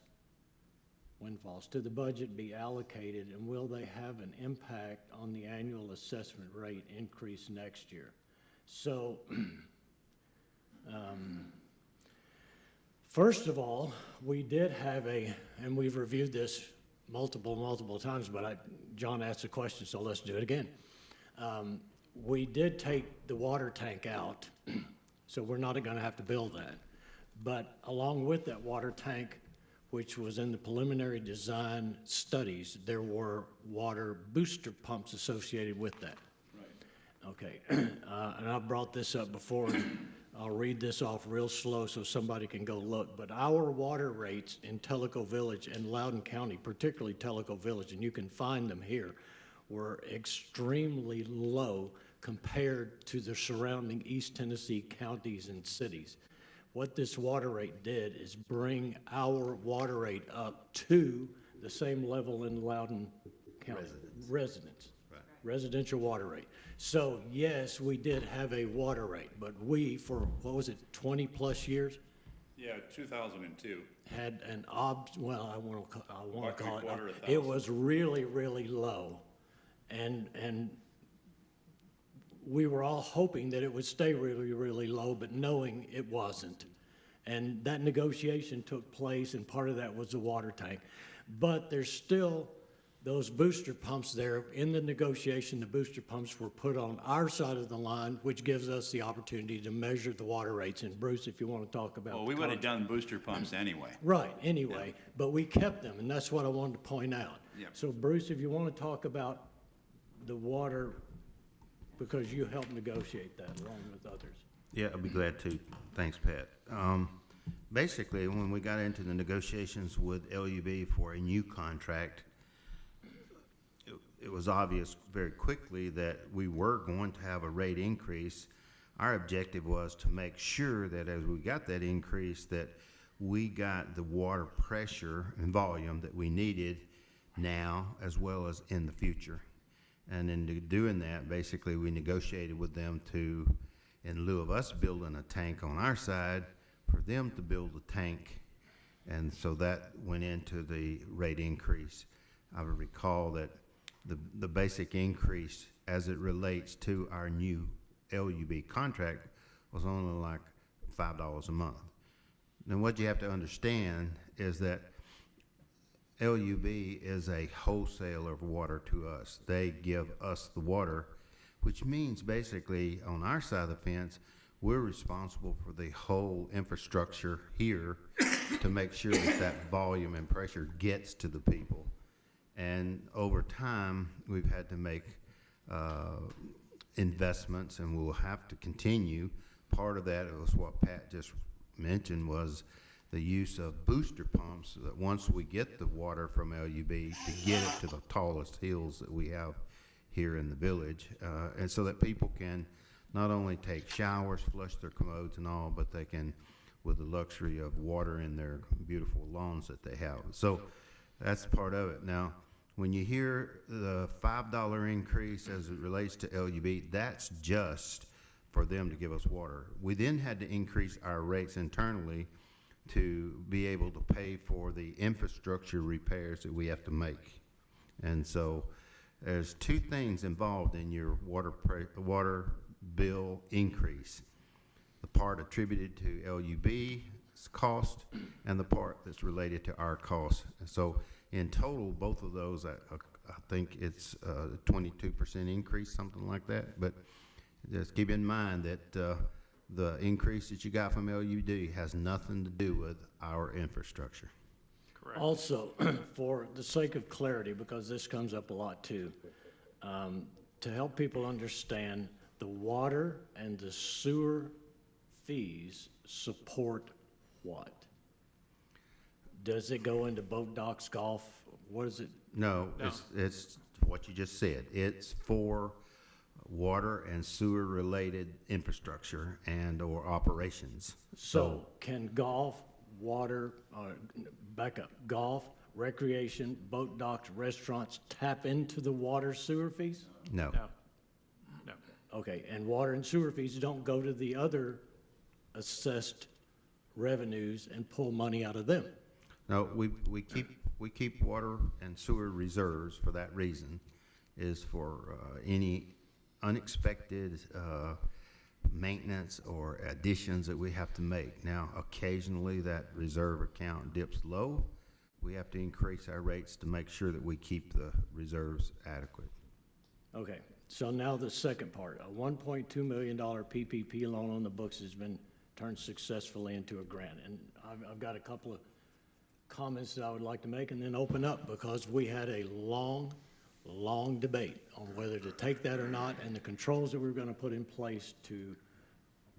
to the budget be allocated, and will they have an impact on the annual assessment rate increase next year? So, first of all, we did have and we've reviewed this multiple times, but John asked a question, so let's do it again. We did take the water tank out, so we're not gonna have to build that. But along with that water tank, which was in the preliminary design studies, there were water booster pumps associated with that. Right. Okay, and I brought this up before. I'll read this off real slow so somebody can go look. But our water rates in Tellico Village and Loudoun County, particularly Tellico Village, and you can find them here, were extremely low compared to the surrounding East Tennessee counties and cities. What this water rate did is bring our water rate up to the same level in Loudoun County. Residents. Right. Residential water rate. So yes, we did have a water rate, but we, for, what was it, 20 plus years? Yeah, 2002. Had an I want to call it, it was really, really low. And we were all hoping that it would stay really, really low, but knowing it wasn't. And that negotiation took place, and part of that was the water tank. But there's still those booster pumps there. In the negotiation, the booster pumps were put on our side of the line, which gives us the opportunity to measure the water rates. And Bruce, if you want to talk about Well, we would have done booster pumps anyway. Right, anyway, but we kept them, and that's what I wanted to point out. Yep. So Bruce, if you want to talk about the water, because you helped negotiate that along with others. Yeah, I'd be glad to. Thanks, Pat. Basically, when we got into the negotiations with LUB for a new contract, it was obvious very quickly that we were going to have a rate increase. Our objective was to make sure that as we got that increase, that we got the water pressure and volume that we needed now as well as in the future. And in doing that, basically, we negotiated with them to, in lieu of us building a tank on our side, for them to build a tank. And so that went into the rate increase. I would recall that the basic increase as it relates to our new LUB contract was only like $5 a month. Now, what you have to understand is that LUB is a wholesaler of water to us. They give us the water, which means basically on our side of the fence, we're responsible for the whole infrastructure here to make sure that that volume and pressure gets to the people. And over time, we've had to make investments, and we'll have to continue. Part of that was what Pat just mentioned, was the use of booster pumps, that once we get the water from LUB, to get it to the tallest hills that we have here in the village, and so that people can not only take showers, flush their commodes and all, but they can, with the luxury of water in their beautiful lawns that they have. So that's part of it. Now, when you hear the $5 increase as it relates to LUB, that's just for them to give us water. We then had to increase our rates internally to be able to pay for the infrastructure repairs that we have to make. And so there's two things involved in your water bill increase: the part attributed to LUB's cost and the part that's related to our cost. So in total, both of those, I think it's a 22% increase, something like that. But just keep in mind that the increase that you got from LUD has nothing to do with our infrastructure. Correct. Also, for the sake of clarity, because this comes up a lot too, to help people understand, the water and the sewer fees support what? Does it go into boat docks, golf? What is it? No, it's what you just said. It's for water and sewer related infrastructure and or operations. So can golf, water, back up, golf, recreation, boat docks, restaurants tap into the water sewer fees? No. No, no. Okay, and water and sewer fees don't go to the other assessed revenues and pull money out of them? No, we keep water and sewer reserves for that reason, is for any unexpected maintenance or additions that we have to make. Now, occasionally that reserve account dips low. We have to increase our rates to make sure that we keep the reserves adequate. Okay, so now the second part, a $1.2 million PPP loan on the books has been turned successfully into a grant. And I've got a couple of comments that I would like to make and then open up, because we had a long debate on whether to take that or not, and the controls that we were going to put in place to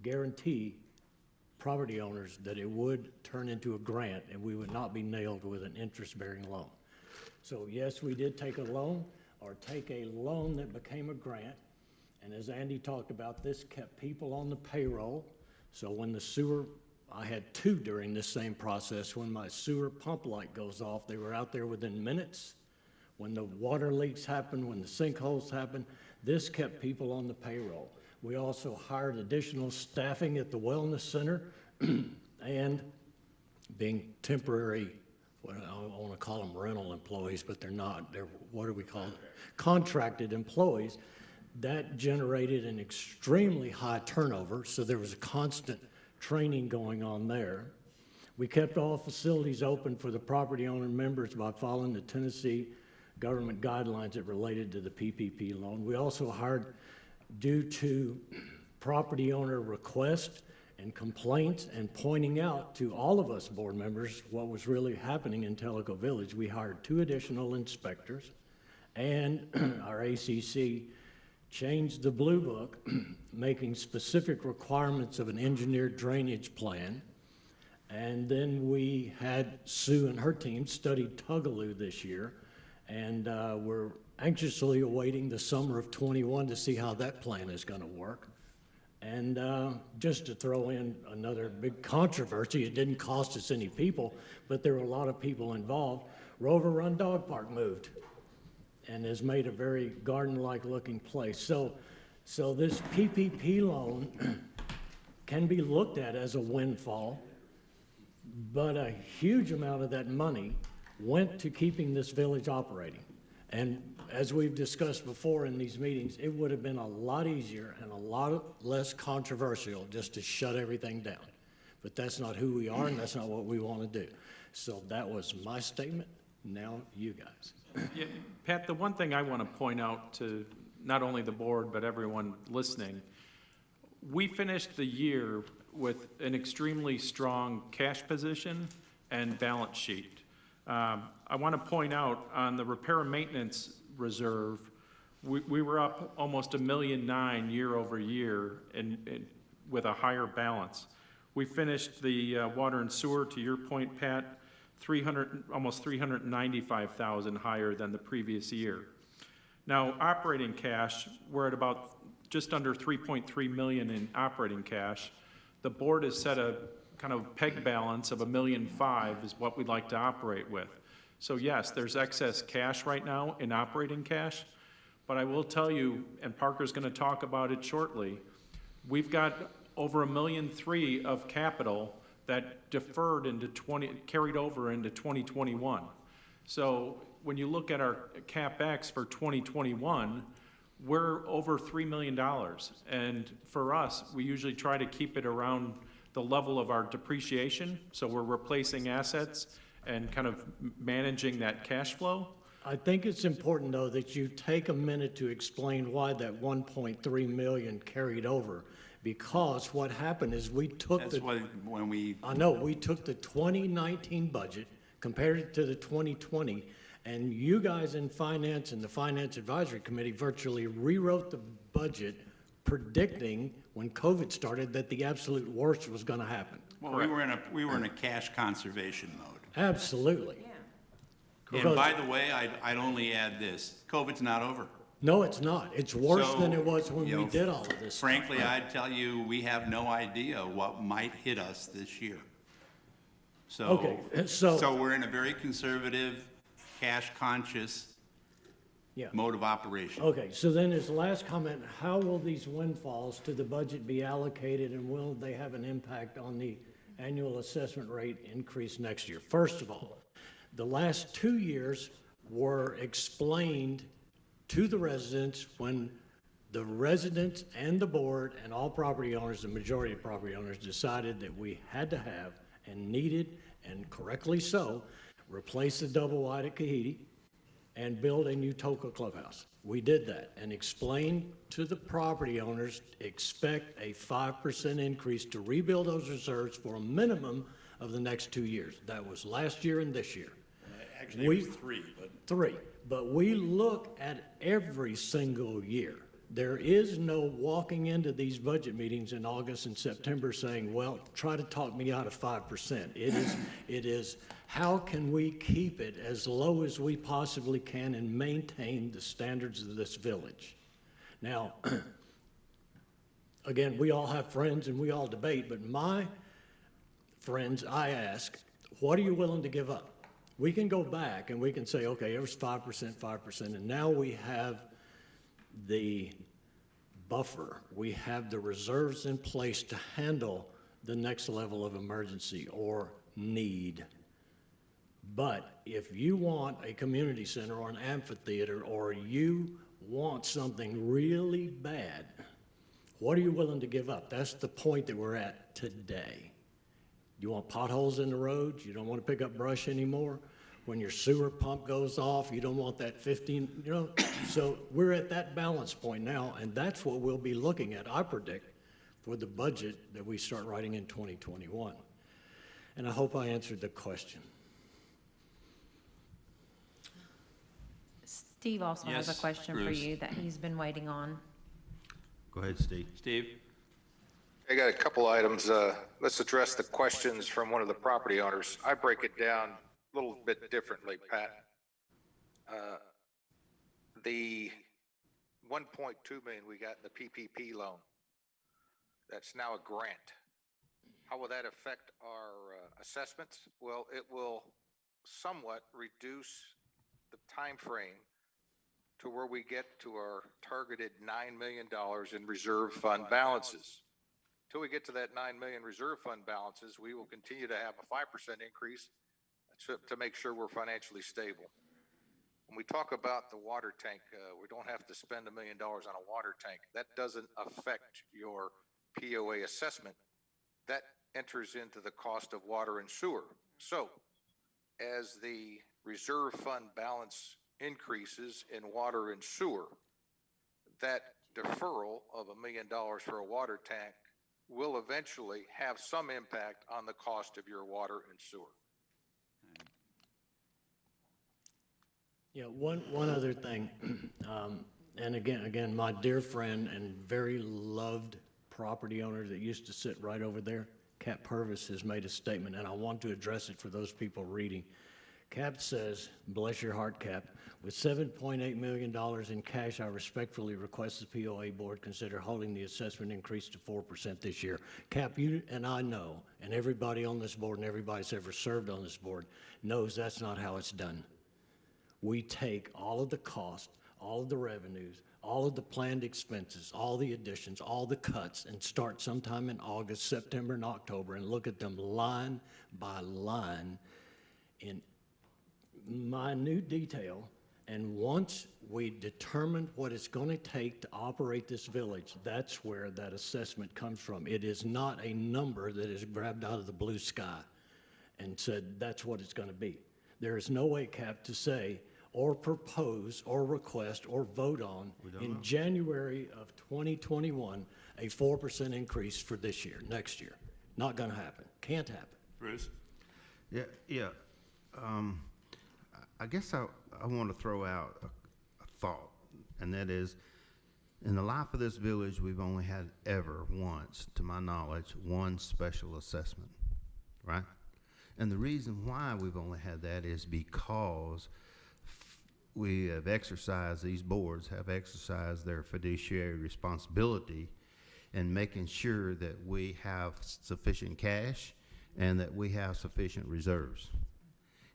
guarantee property owners that it would turn into a grant and we would not be nailed with an interest-bearing loan. So yes, we did take a loan, or take a loan that became a grant, and as Andy talked about, this kept people on the payroll. So when the sewer, I had two during this same process, when my sewer pump light goes off, they were out there within minutes. When the water leaks happen, when the sinkholes happen, this kept people on the payroll. We also hired additional staffing at the wellness center and being temporary, well, I want to call them rental employees, but they're not. They're, what do we call them? Contracted employees. That generated an extremely high turnover, so there was a constant training going on there. We kept all facilities open for the property owner members by following the Tennessee government guidelines that related to the PPP loan. We also hired, due to property owner request and complaints and pointing out to all of us board members what was really happening in Tellico Village, we hired 2 additional inspectors, and our ACC changed the Blue Book, making specific requirements of an engineered drainage plan. And then we had Sue and her team study Tugaloo this year, and we're anxiously awaiting the summer of '21 to see how that plan is going to work. And just to throw in another big controversy, it didn't cost us any people, but there were a lot of people involved. Rover Run Dog Park moved and has made a very garden-like looking place. So this PPP loan can be looked at as a windfall, but a huge amount of that money went to keeping this village operating. And as we've discussed before in these meetings, it would have been a lot easier and a lot less controversial just to shut everything down. But that's not who we are, and that's not what we want to do. So that was my statement. Now you guys. Yeah, Pat, the one thing I want to point out to not only the board, but everyone listening, we finished the year with an extremely strong cash position and balance sheet. I want to point out on the repair and maintenance reserve, we were up almost $1.9 million year over year with a higher balance. We finished the water and sewer, to your point, Pat, almost 395,000 higher than the previous year. Now, operating cash, we're at about just under 3.3 million in operating cash. The board has set a kind of peg balance of $1.5 million is what we'd like to operate with. So yes, there's excess cash right now in operating cash, but I will tell you, and Parker's going to talk about it shortly, we've got over $1.3 million of capital that deferred into carried over into 2021. So when you look at our CapEx for 2021, we're over $3 million. And for us, we usually try to keep it around the level of our depreciation. So we're replacing assets and kind of managing that cash flow. I think it's important, though, that you take a minute to explain why that 1.3 million carried over. Because what happened is we took That's when we, I know, we took the 2019 budget, compared it to the 2020, and you guys in finance and the Finance Advisory Committee virtually rewrote the budget predicting when COVID started that the absolute worst was going to happen. well, we were in a cash conservation mode. Absolutely. And by the way, I'd only add this, COVID's not over. No, it's not. It's worse than So, it was when you we know, did all of this. Frankly, I'd tell you, we have no idea what might hit us this year. So, Okay, so- we're in a very conservative, cash-conscious Yeah. mode of operation. Okay, so then his last comment, how will these windfalls to the budget be allocated, and will they have an impact on the annual assessment rate increase next year? First of all, the last 2 years were explained to the residents when the residents and the board and all property owners, the majority of property owners, decided that we had to have and needed, and correctly so, replace the double wide at Kahiti and build a new Toka clubhouse. We did that and explained to the property owners, expect a 5% increase to rebuild those reserves for a minimum of the next 2 years. That was last year and this year. Actually, it was 3, but. 3, but we look at every single year. There is no walking into these budget meetings in August and September saying, well, try to talk me out of 5%. It is how can we keep it as low as we possibly can and maintain the standards of this village? Now, again, we all have friends and we all debate, but my friends, I ask, what are you willing to give up? We can go back and we can say, okay, it was 5%, and now we have the buffer. We have the reserves in place to handle the next level of emergency or need. But if you want a community center or an amphitheater, or you want something really bad, what are you willing to give up? That's the point that we're at today. You want potholes in the roads? You don't want to pick up brush anymore? When your sewer pump goes off, you don't want that 15, so we're at that balance point now, and that's what we'll be looking at, I predict, for the budget that we start writing in 2021. And I hope I answered the question. Steve also has Yes, a question for Bruce. you that he's been waiting on. Go ahead, Steve. Steve? I got a couple items. Let's address the questions from one of the property owners. I break it down a little bit differently, Pat. The 1.2 million we got in the PPP loan, that's now a grant. How will that affect our assessments? Well, it will somewhat reduce the time frame to where we get to our targeted $9 million in reserve fund balances. Till we get to that 9 million reserve fund balances, we will continue to have a 5% increase to make sure we're financially stable. When we talk about the water tank, we don't have to spend $1 million on a water tank. That doesn't affect your POA assessment. That enters into the cost of water and sewer. So as the reserve fund balance increases in water and sewer, that deferral of $1 million for a water tank will eventually have some impact on the cost of your water and sewer. Yeah, one other thing, and again, my dear friend and very loved property owner that used to sit right over there, Cap Purvis, has made a statement, and I want to address it for those people reading. Cap says, bless your heart, Cap, with $7.8 million in cash, I respectfully request the POA board consider holding the assessment increase to 4% this year. Cap, you and I know, and everybody on this board and everybody that's ever served on this board knows that's not how it's done. We take all of the cost, all of the revenues, all of the planned expenses, all the additions, all the cuts, and start sometime in August, September, and October, and look at them line by line in minute detail. And once we determine what it's going to take to operate this village, that's where that assessment comes from. It is not a number that is grabbed out of the blue sky and said that's what it's going to be. There is no way, Cap, to say or propose or request or vote on in January of 2021 a 4% increase for this year, next year. Not going to happen. Can't happen. Bruce? Yeah. I guess I want to throw out a thought, and that is, in the life of this village, we've only had ever once, to my knowledge, one special assessment, right? And the reason why we've only had that is because we have exercised, these boards have exercised their fiduciary responsibility in making sure that we have sufficient cash and that we have sufficient reserves.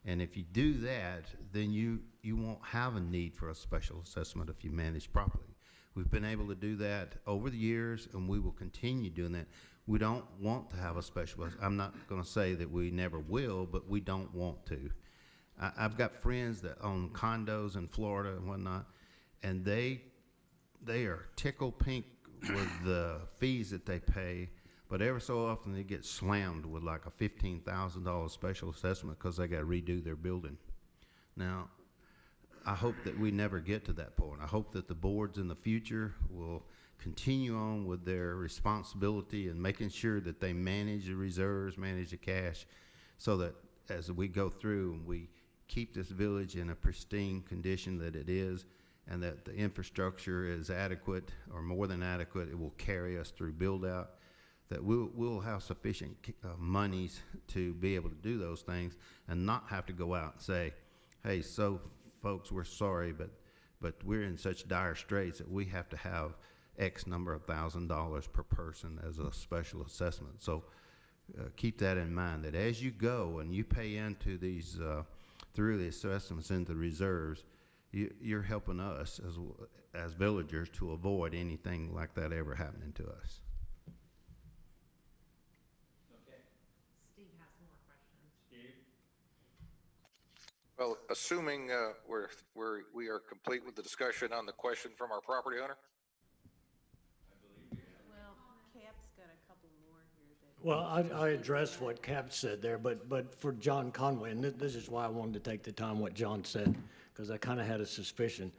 And if you do that, then you won't have a need for a special assessment if you manage properly. We've been able to do that over the years, and we will continue doing that. We don't want to have a special, I'm not going to say that we never will, but we don't want to. I've got friends that own condos in Florida and whatnot, and they are tickled pink with the fees that they pay, but ever so often they get slammed with like a $15,000 special assessment because they got to redo their building. Now, I hope that we never get to that point. I hope that the boards in the future will continue on with their responsibility and making sure that they manage the reserves, manage the cash, so that as we go through and we keep this village in a pristine condition that it is, and that the infrastructure is adequate or more than adequate, it will carry us through build out, that we'll have sufficient monies to be able to do those things and not have to go out and say, hey, so folks, we're sorry, but we're in such dire straits that we have to have X number of $1,000s per person as a special assessment. So keep that in mind, that as you go and you pay into these, through the assessments into reserves, you're helping us as villagers to avoid anything like that ever happening to us. Steve has more questions. Well, assuming we are complete with the discussion on the question from our property owner? Well, Cap's got a couple more here that. Well, I addressed what Cap said there, but for John Conway, and this is why I wanted to take the time what John said, because I kind of had a suspicion.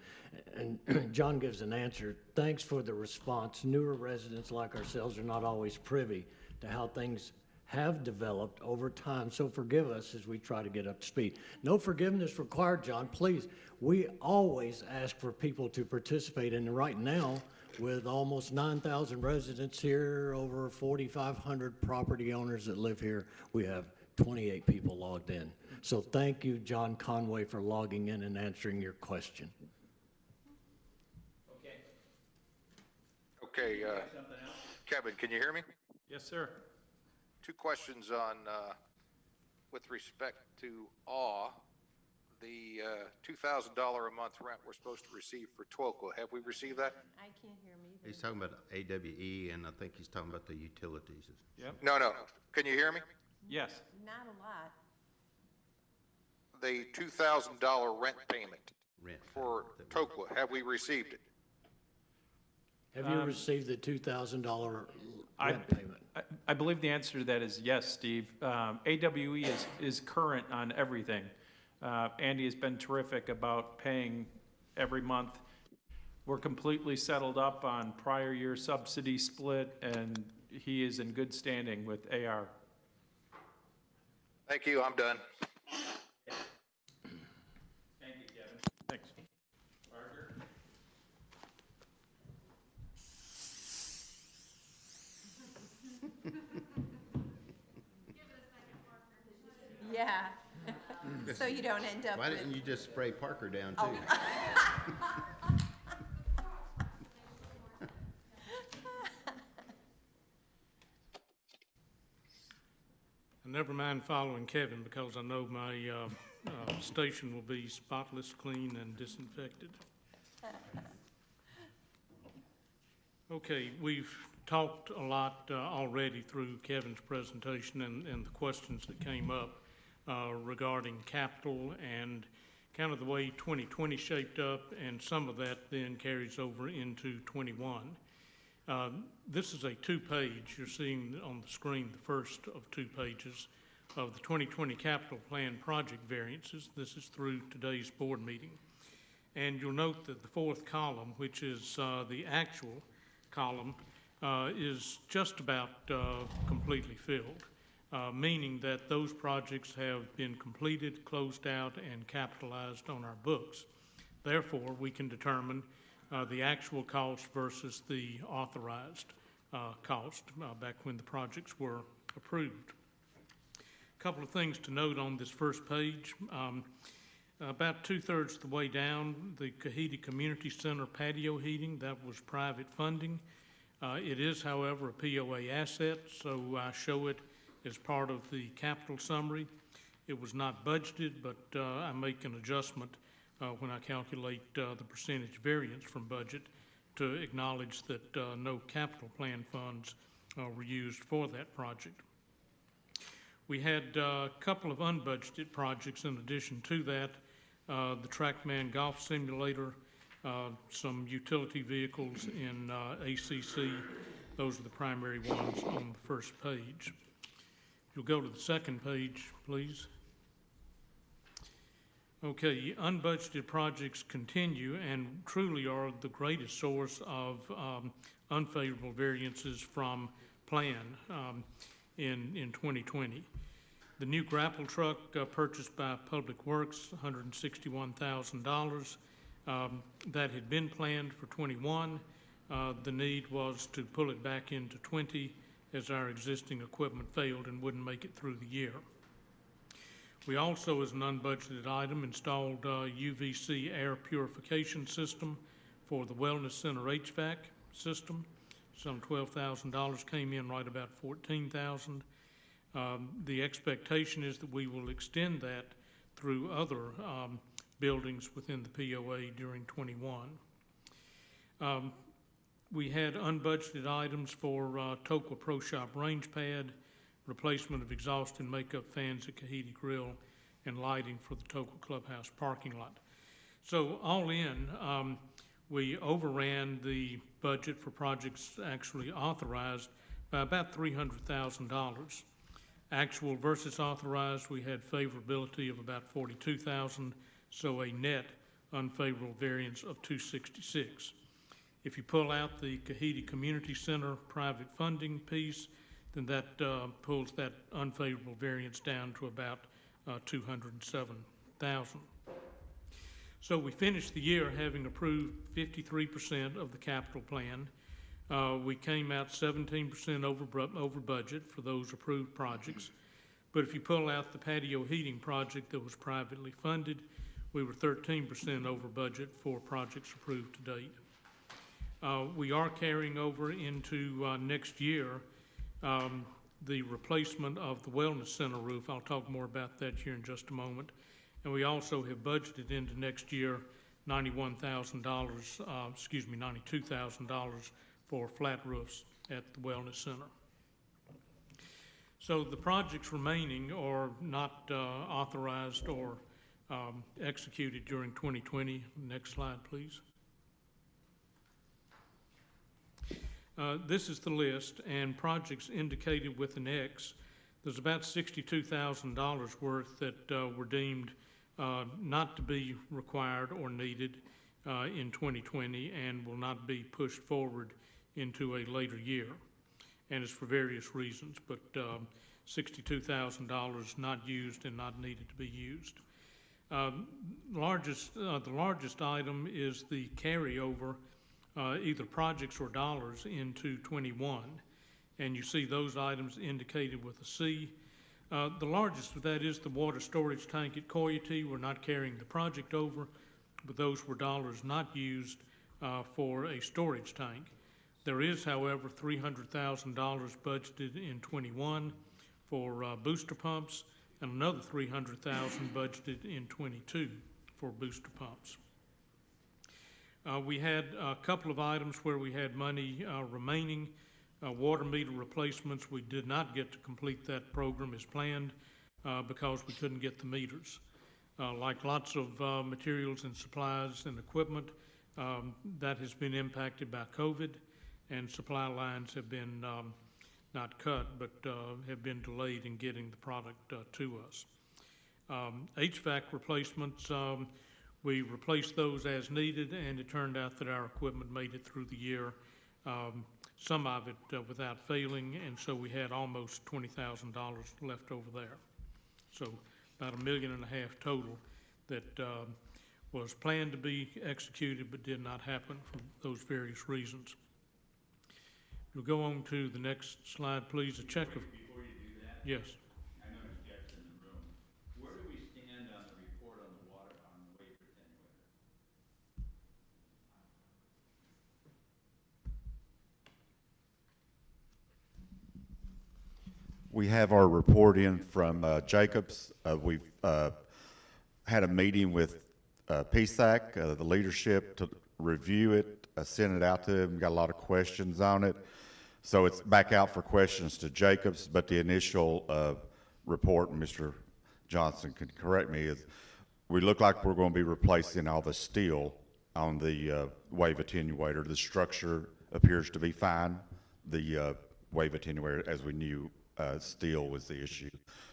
And John gives an answer. Thanks for the response. Newer residents like ourselves are not always privy to how things have developed over time, so forgive us as we try to get up to speed. No forgiveness required, John, please. We always ask for people to participate, and right now, with almost 9,000 residents here, over 4,500 property owners that live here, we have 28 people logged in. So thank you, John Conway, for logging in and answering your question. Okay, Kevin, can you hear me? Yes, sir. Two questions on, with respect to awe, the $2,000 a month rent we're supposed to receive for Twilco. Have we received that? I can't hear me either. He's talking about AWE, and I think he's talking about the utilities. Yep. No. Can you hear me? Yes. Not a lot. The $2,000 rent payment Rent. for Tokwa, have we received it? Have you received the $2,000 rent payment? I believe the answer to that is yes, Steve. AWE is current on everything. Andy has been terrific about paying every month. We're completely settled up on prior year subsidy split, and he is in good standing with AR. Thank you, I'm done. Thank you, Kevin. Thanks. Parker? Yeah. So you don't end up Why with. didn't you just spray Parker down too? Oh. Never mind following Kevin, because I know my station will be spotless, clean, and disinfected. Okay, we've talked a lot already through Kevin's presentation and the questions that came up regarding capital and kind of the way 2020 shaped up, and some of that then carries over into 21. This is a two-page, you're seeing on the screen the first of two pages of the 2020 capital plan project variances. This is through today's board meeting. And you'll note that the fourth column, which is the actual column, is just about completely filled, meaning that those projects have been completed, closed out, and capitalized on our books. Therefore, we can determine the actual cost versus the authorized cost back when the projects were approved. A couple of things to note on this first page. About 2/3 of the way down, the Kahidi Community Center patio heating, that was private funding. It is, however, a POA asset, so I show it as part of the capital summary. It was not budgeted, but I make an adjustment when I calculate the percentage variance from budget to acknowledge that no capital plan funds were used for that project. We had a couple of unbudgeted projects in addition to that. The TrackMan Golf Simulator, some utility vehicles in ACC. Those are the primary ones on the first page. You'll go to the second page, please. Okay, unbudgeted projects continue and truly are the greatest source of unfavorable variances from plan in 2020. The new grapple truck purchased by Public Works, $161,000. That had been planned for 21. The need was to pull it back into 20 as our existing equipment failed and wouldn't make it through the year. We also, as an unbudgeted item, installed a UVC air purification system for the Wellness Center HVAC system. Some $12,000 came in, right about $14,000. The expectation is that we will extend that through other buildings within the POA during 21. We had unbudgeted items for Tokwa Pro Shop range pad, replacement of exhaust and makeup fans at Kahidi Grill, and lighting for the Tokwa Clubhouse parking lot. So all in, we overran the budget for projects actually authorized by about $300,000. Actual versus authorized, we had favorability of about $42,000, so a net unfavorable variance of $266,000. If you pull out the Kahidi Community Center private funding piece, then that pulls that unfavorable variance down to about $207,000. So we finished the year having approved 53% of the capital plan. We came out 17% over budget for those approved projects. But if you pull out the patio heating project that was privately funded, we were 13% over budget for projects approved to date. We are carrying over into next year the replacement of the Wellness Center roof. I'll talk more about that here in just a moment. And we also have budgeted into next year $92,000 for flat roofs at the Wellness Center. So the projects remaining are not authorized or executed during 2020. Next slide, please. This is the list, and projects indicated with an X. There's about $62,000 worth that were deemed not to be required or needed in 2020 and will not be pushed forward into a later year. And it's for various reasons, but $62,000 not used and not needed to be used. The largest item is the carryover, either projects or dollars, into 21. And you see those items indicated with a C. The largest of that is the water storage tank at Coyote. We're not carrying the project over, but those were dollars not used for a storage tank. There is, however, $300,000 budgeted in 21 for booster pumps, and another $300,000 budgeted in 22 for booster pumps. We had a couple of items where we had money remaining. Water meter replacements, we did not get to complete that program as planned because we couldn't get the meters. Like lots of materials and supplies and equipment, that has been impacted by COVID, and supply lines have been not cut, but have been delayed in getting the product to us. HVAC replacements, we replaced those as needed, and it turned out that our equipment made it through the year, some of it without failing, and so we had almost $20,000 left over there. So about $1.5 million total that was planned to be executed but did not happen for those various reasons. We'll go on to the next slide, please. A check of. Before you do that. Yes. I noticed Jeff's in the room. Where do we stand on the report on the water, on the waiver attenuator? We have our report in from Jacobs. We've had a meeting with PSAC, the leadership, to review it, send it out to them. Got a lot of questions on it. So it's back out for questions to Jacobs, but the initial report, and Mr. Johnson can correct me, is we look like we're going to be replacing all the steel on the wave attenuator. The structure appears to be fine. The wave attenuator, as we knew, steel was the issue.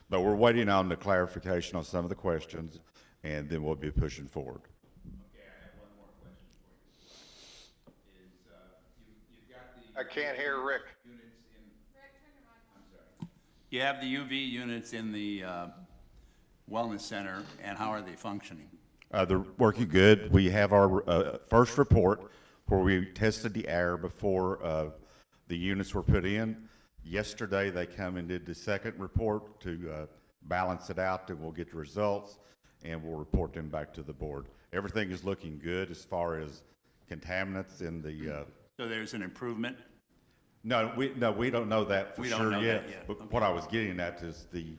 But we're waiting on the clarification on some of the questions, and then we'll be pushing forward. Okay, I have one more question for you. You've got the. I can't hear Rick. Units in. Rick, turn your mic on. I'm sorry. You have the UV units in the Wellness Center, and how are they functioning? They're working good. We have our first report where we tested the air before the units were put in. Yesterday, they come and did the second report to balance it out, and we'll get the results, and we'll report them back to the board. Everything is looking good as far as contaminants in the. So there's an improvement? No, we don't know that for We sure don't know yet. that yet. But what I was getting at is the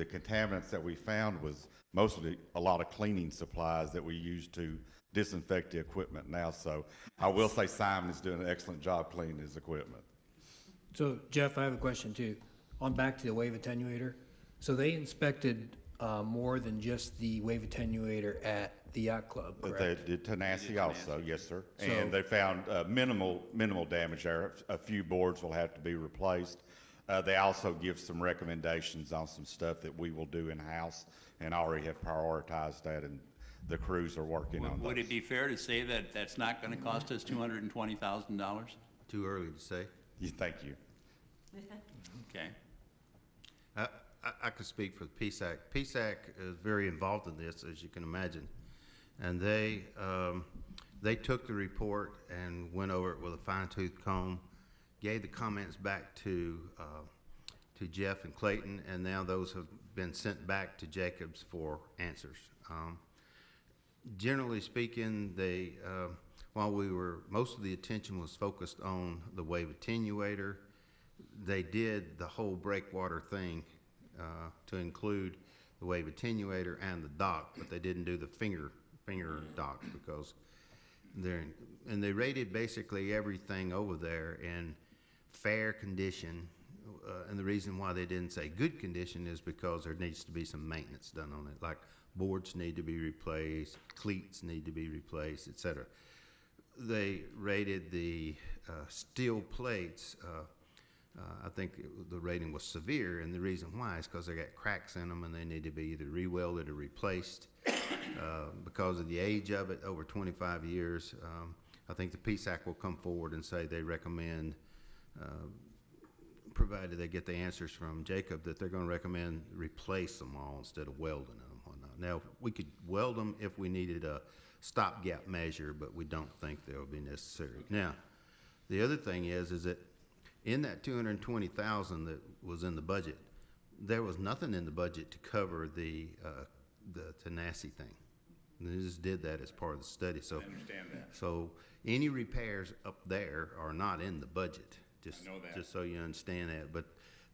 contaminants that we found was mostly a lot of cleaning supplies that we use to disinfect the equipment now. So I will say Simon is doing an excellent job cleaning his equipment. So Jeff, I have a question too. On back to the wave attenuator. So they inspected more than just the wave attenuator at the yacht club, But correct? they did Tenacity also, yes, sir. So- And they found minimal damage there. A few boards will have to be replaced. They also give some recommendations on some stuff that we will do in-house, and already have prioritized that, and the crews are working on Would those. it be fair to say that that's not going to cost us $220,000? Too early to say. Thank you. Okay. I could speak for the PSAC. PSAC is very involved in this, as you can imagine. And they took the report and went over it with a fine-tooth comb, gave the comments back to Jeff and Clayton, and now those have been sent back to Jacobs for answers. Generally speaking, while most of the attention was focused on the wave attenuator, they did the whole breakwater thing to include the wave attenuator and the dock, but they didn't do the finger dock because and they rated basically everything over there in fair condition. And the reason why they didn't say good condition is because there needs to be some maintenance done on it, like boards need to be replaced, cleats need to be replaced, etc. They rated the steel plates. I think the rating was severe, and the reason why is because they got cracks in them and they need to be either re-welded or replaced because of the age of it, over 25 years. I think the PSAC will come forward and say they recommend, provided they get the answers from Jacob, that they're going to recommend replace them all instead of welding them and whatnot. Now, we could weld them if we needed a stopgap measure, but we don't think that would be necessary. Now, the other thing is that in that 220,000 that was in the budget, there was nothing in the budget to cover the tenacity thing. And they just did that as part of the study. So I understand that. So any repairs up there are not in the budget. I know that. Just so you understand that. But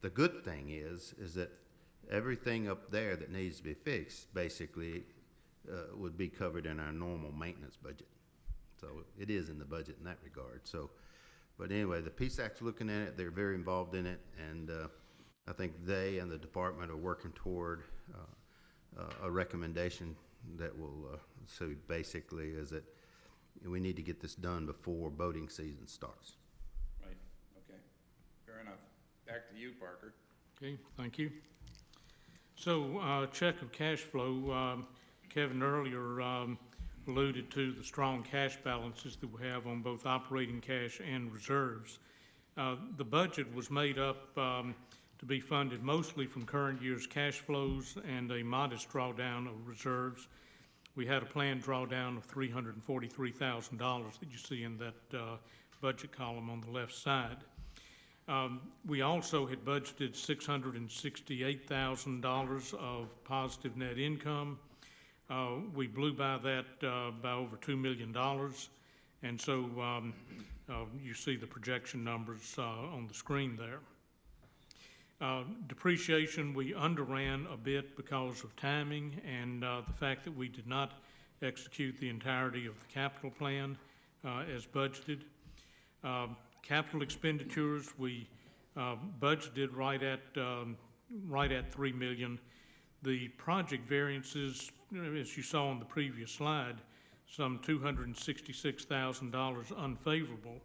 the good thing is that everything up there that needs to be fixed basically would be covered in our normal maintenance budget. So it is in the budget in that regard. So, but anyway, the PSAC's looking at it. They're very involved in it, and I think they and the department are working toward a recommendation that will so basically is that we need to get this done before boating season starts. Right, okay, fair enough. Back to you, Parker. Okay, thank you. So, check of cash flow, Kevin earlier alluded to the strong cash balances that we have on both operating cash and reserves. The budget was made up to be funded mostly from current year's cash flows and a modest drawdown of reserves. We had a planned drawdown of $343,000 that you see in that budget column on the left side. We also had budgeted $668,000 of positive net income. We blew by that by over $2 million. And so you see the projection numbers on the screen there. Depreciation, we underran a bit because of timing and the fact that we did not execute the entirety of the capital plan as budgeted. Capital expenditures, we budgeted right at $3 million. The project variances, as you saw on the previous slide, some $266,000 unfavorable,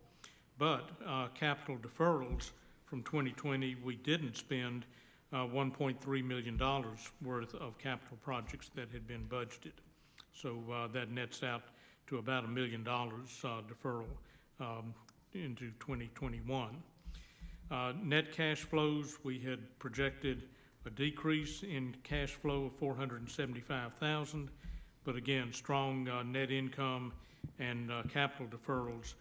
but capital deferrals from 2020, we didn't spend $1.3 million worth of capital projects that had been budgeted. So that nets out to about $1 million deferral into 2021. Net cash flows, we had projected a decrease in cash flow of $475,000, but again, strong net income and capital deferrals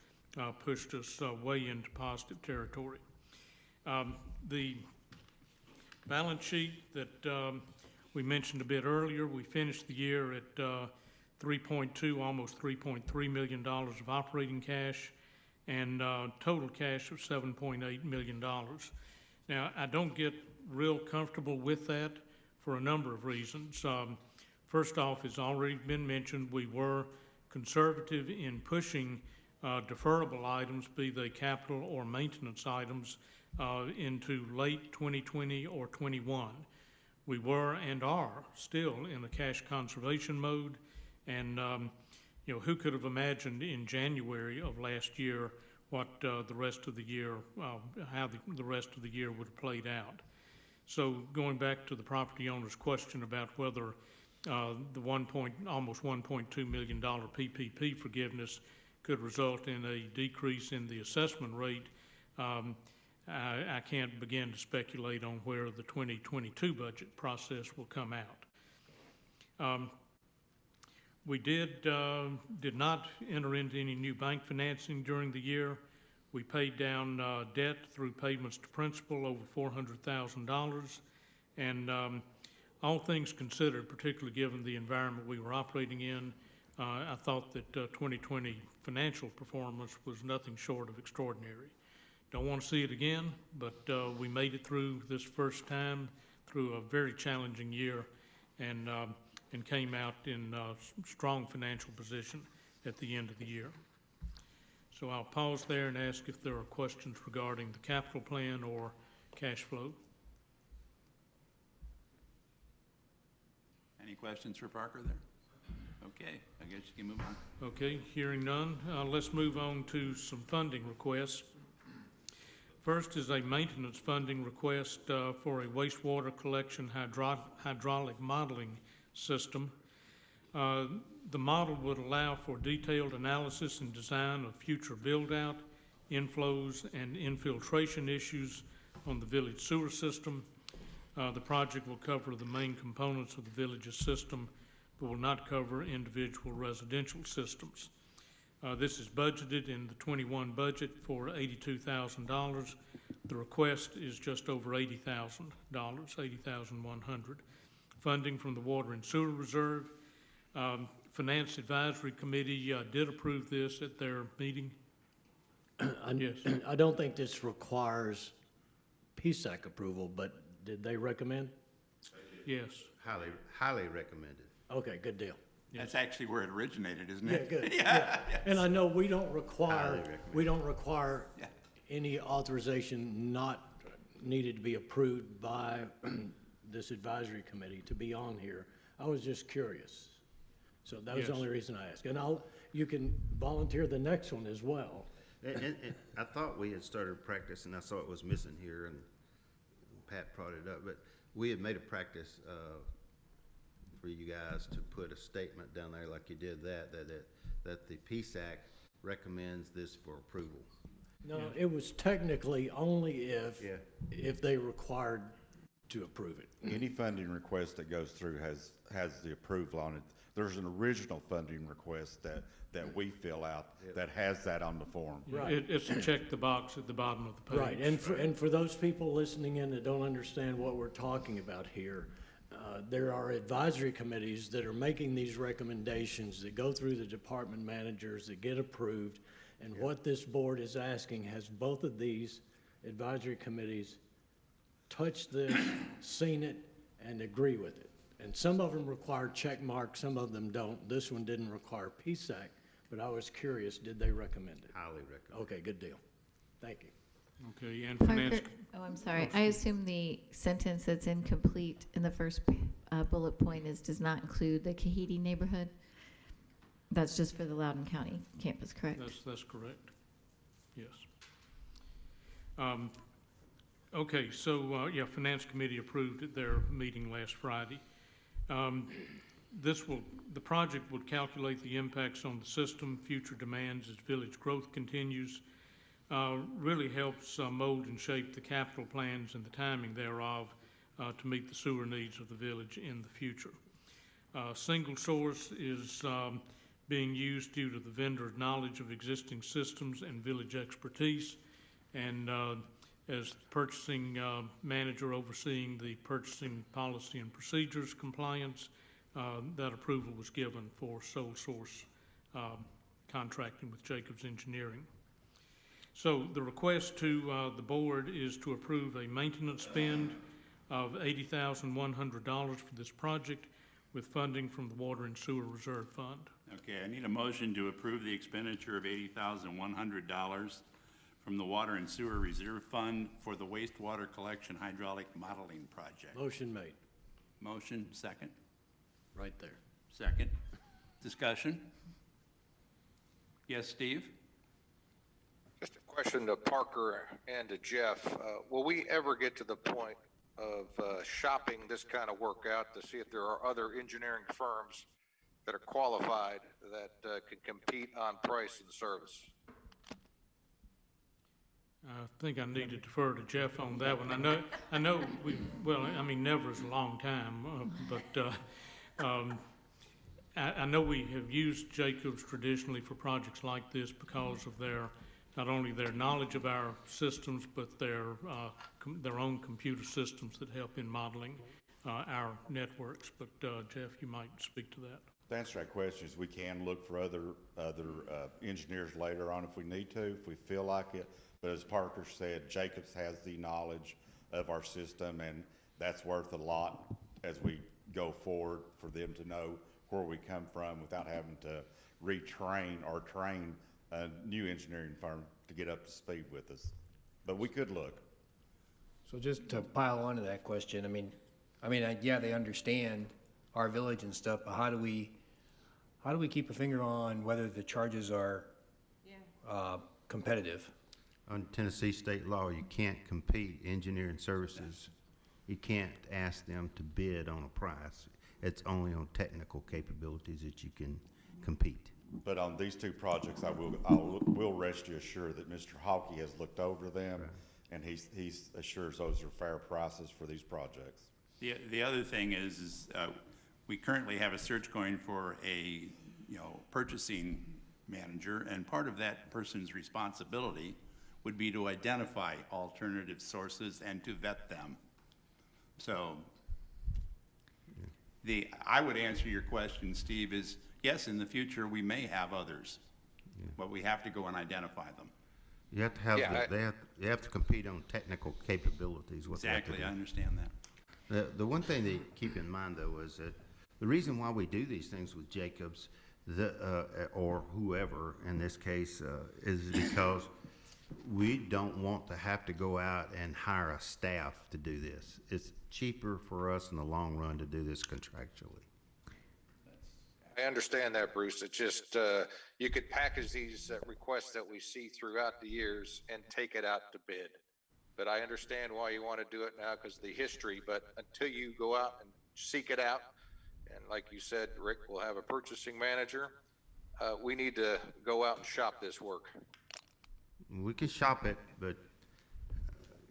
pushed us way into positive territory. The balance sheet that we mentioned a bit earlier, we finished the year at 3.2, almost $3.3 million of operating cash and total cash of $7.8 million. Now, I don't get real comfortable with that for a number of reasons. First off, as already been mentioned, we were conservative in pushing deferrable items, be they capital or maintenance items, into late 2020 or 21. We were and are still in a cash conservation mode, and you know, who could have imagined in January of last year what the rest of the year, how the rest of the year would have played out. So going back to the property owner's question about whether the almost $1.2 million PPP forgiveness could result in a decrease in the assessment rate, I can't begin to speculate on where the 2022 budget process will come out. We did not enter into any new bank financing during the year. We paid down debt through payments to principal over $400,000. And all things considered, particularly given the environment we were operating in, I thought that 2020 financial performance was nothing short of extraordinary. Don't want to see it again, but we made it through this first time, through a very challenging year, and came out in strong financial position at the end of the year. So I'll pause there and ask if there are questions regarding the capital plan or cash flow. Any questions for Parker there? Okay, I guess you can move on. Okay, hearing none, let's move on to some funding requests. First is a maintenance funding request for a wastewater collection hydraulic modeling system. The model would allow for detailed analysis and design of future build-out, inflows, and infiltration issues on the village sewer system. The project will cover the main components of the village's system, but will not cover individual residential systems. This is budgeted in the 21 budget for $82,000. The request is just over $80,000, $80,100. Funding from the Water and Sewer Reserve. Finance Advisory Committee did approve this at their meeting. Yes. I don't think this requires PSAC approval, but did they recommend? Yes. Highly recommended. Okay, good deal. That's actually where it originated, isn't Yeah, it? good. Yeah. And I know we don't Highly require, recommend. Yeah. any authorization not needed to be approved by this advisory committee to be on here. I was just curious. So that was the Yes. only reason I asked. And you can volunteer the next one as well. And I thought we had started practice, and I saw it was missing here, and Pat brought it up, but we had made a practice for you guys to put a statement down there like you did that the PSAC recommends this for approval. No, it was technically only if they required to approve it. Any funding request that goes through has the approval on it. There's an original funding request that we fill out that has that on the form. Right. It's a check the box at the bottom of the page. Right, and for those people listening in that don't understand what we're talking about here, there are advisory committees that are making these recommendations that go through the department managers that get approved. And what this board is asking, has both of these advisory committees touched this, seen it, and agree with it? And some of them require check marks, some of them don't. This one didn't require PSAC, but I was curious, did they recommend it? Highly recommend. Okay, good deal. Thank you. Okay, and finance. Parker, oh, I'm sorry. I assume the sentence that's incomplete in the first bullet point does not include the Kahidi neighborhood? That's just for the Loudoun County campus, correct? That's correct. Yes. Okay, so, yeah, Finance Committee approved at their meeting last Friday. The project would calculate the impacts on the system, future demands as village growth continues, really helps mold and shape the capital plans and the timing thereof to meet the sewer needs of the village in the future. Single source is being used due to the vendor's knowledge of existing systems and village expertise, and as purchasing manager overseeing the purchasing policy and procedures compliance, that approval was given for sole source contracting with Jacobs Engineering. So the request to the board is to approve a maintenance spend of $80,100 for this project with funding from the Water and Sewer Reserve Fund. Okay, I need a motion to approve the expenditure of $80,100 from the Water and Sewer Reserve Fund for the wastewater collection hydraulic modeling project. Motion made, Motion, second. right there. Second. Discussion? Yes, Steve? Just a question to Parker and to Jeff. Will we ever get to the point of shopping this kind of work out to see if there are other engineering firms that are qualified that can compete on price and service? I think I need to defer to Jeff on that one. I know never is a long time, but I know we have used Jacobs traditionally for projects like this because of not only their knowledge of our systems, but their own computer systems that help in modeling our networks. But Jeff, you might speak to that. To answer that question, is we can look for other engineers later on if we need to, if we feel like it. But as Parker said, Jacobs has the knowledge of our system, and that's worth a lot as we go forward for them to know where we come from without having to retrain or train a new engineering firm to get up to speed with us. But we could look. So just to pile onto that question, yeah, they understand our village and stuff, but how do we keep a finger on whether the charges are competitive? On Tennessee state law, you can't compete engineering services. You can't ask them to bid on a price. It's only on technical capabilities that you can compete. But on these two projects, I will rest you assured that Mr. Hawkey has looked over them, Right. and he's assures those are fair prices for these projects. The other thing is we currently have a search going for a, purchasing manager, and part of that person's responsibility would be to identify alternative sources and to vet them. So I would answer your question, Steve, is yes, in the future, we may have others, but we have to go and identify them. You have to have, Yeah, they have to compete on technical capabilities. What they have to Exactly, do. I understand that. The one thing to keep in mind, though, is that the reason why we do these things with Jacobs, or whoever in this case, is because we don't want to have to go out and hire a staff to do this. It's cheaper for us in the long run to do this contractually. I understand that, Bruce. It's just, you could package these requests that we see throughout the years and take it out to bid. But I understand why you want to do it now because of the history, but until you go out and seek it out, and like you said, Rick will have a purchasing manager, we need to go out and shop this work. We can shop it, but,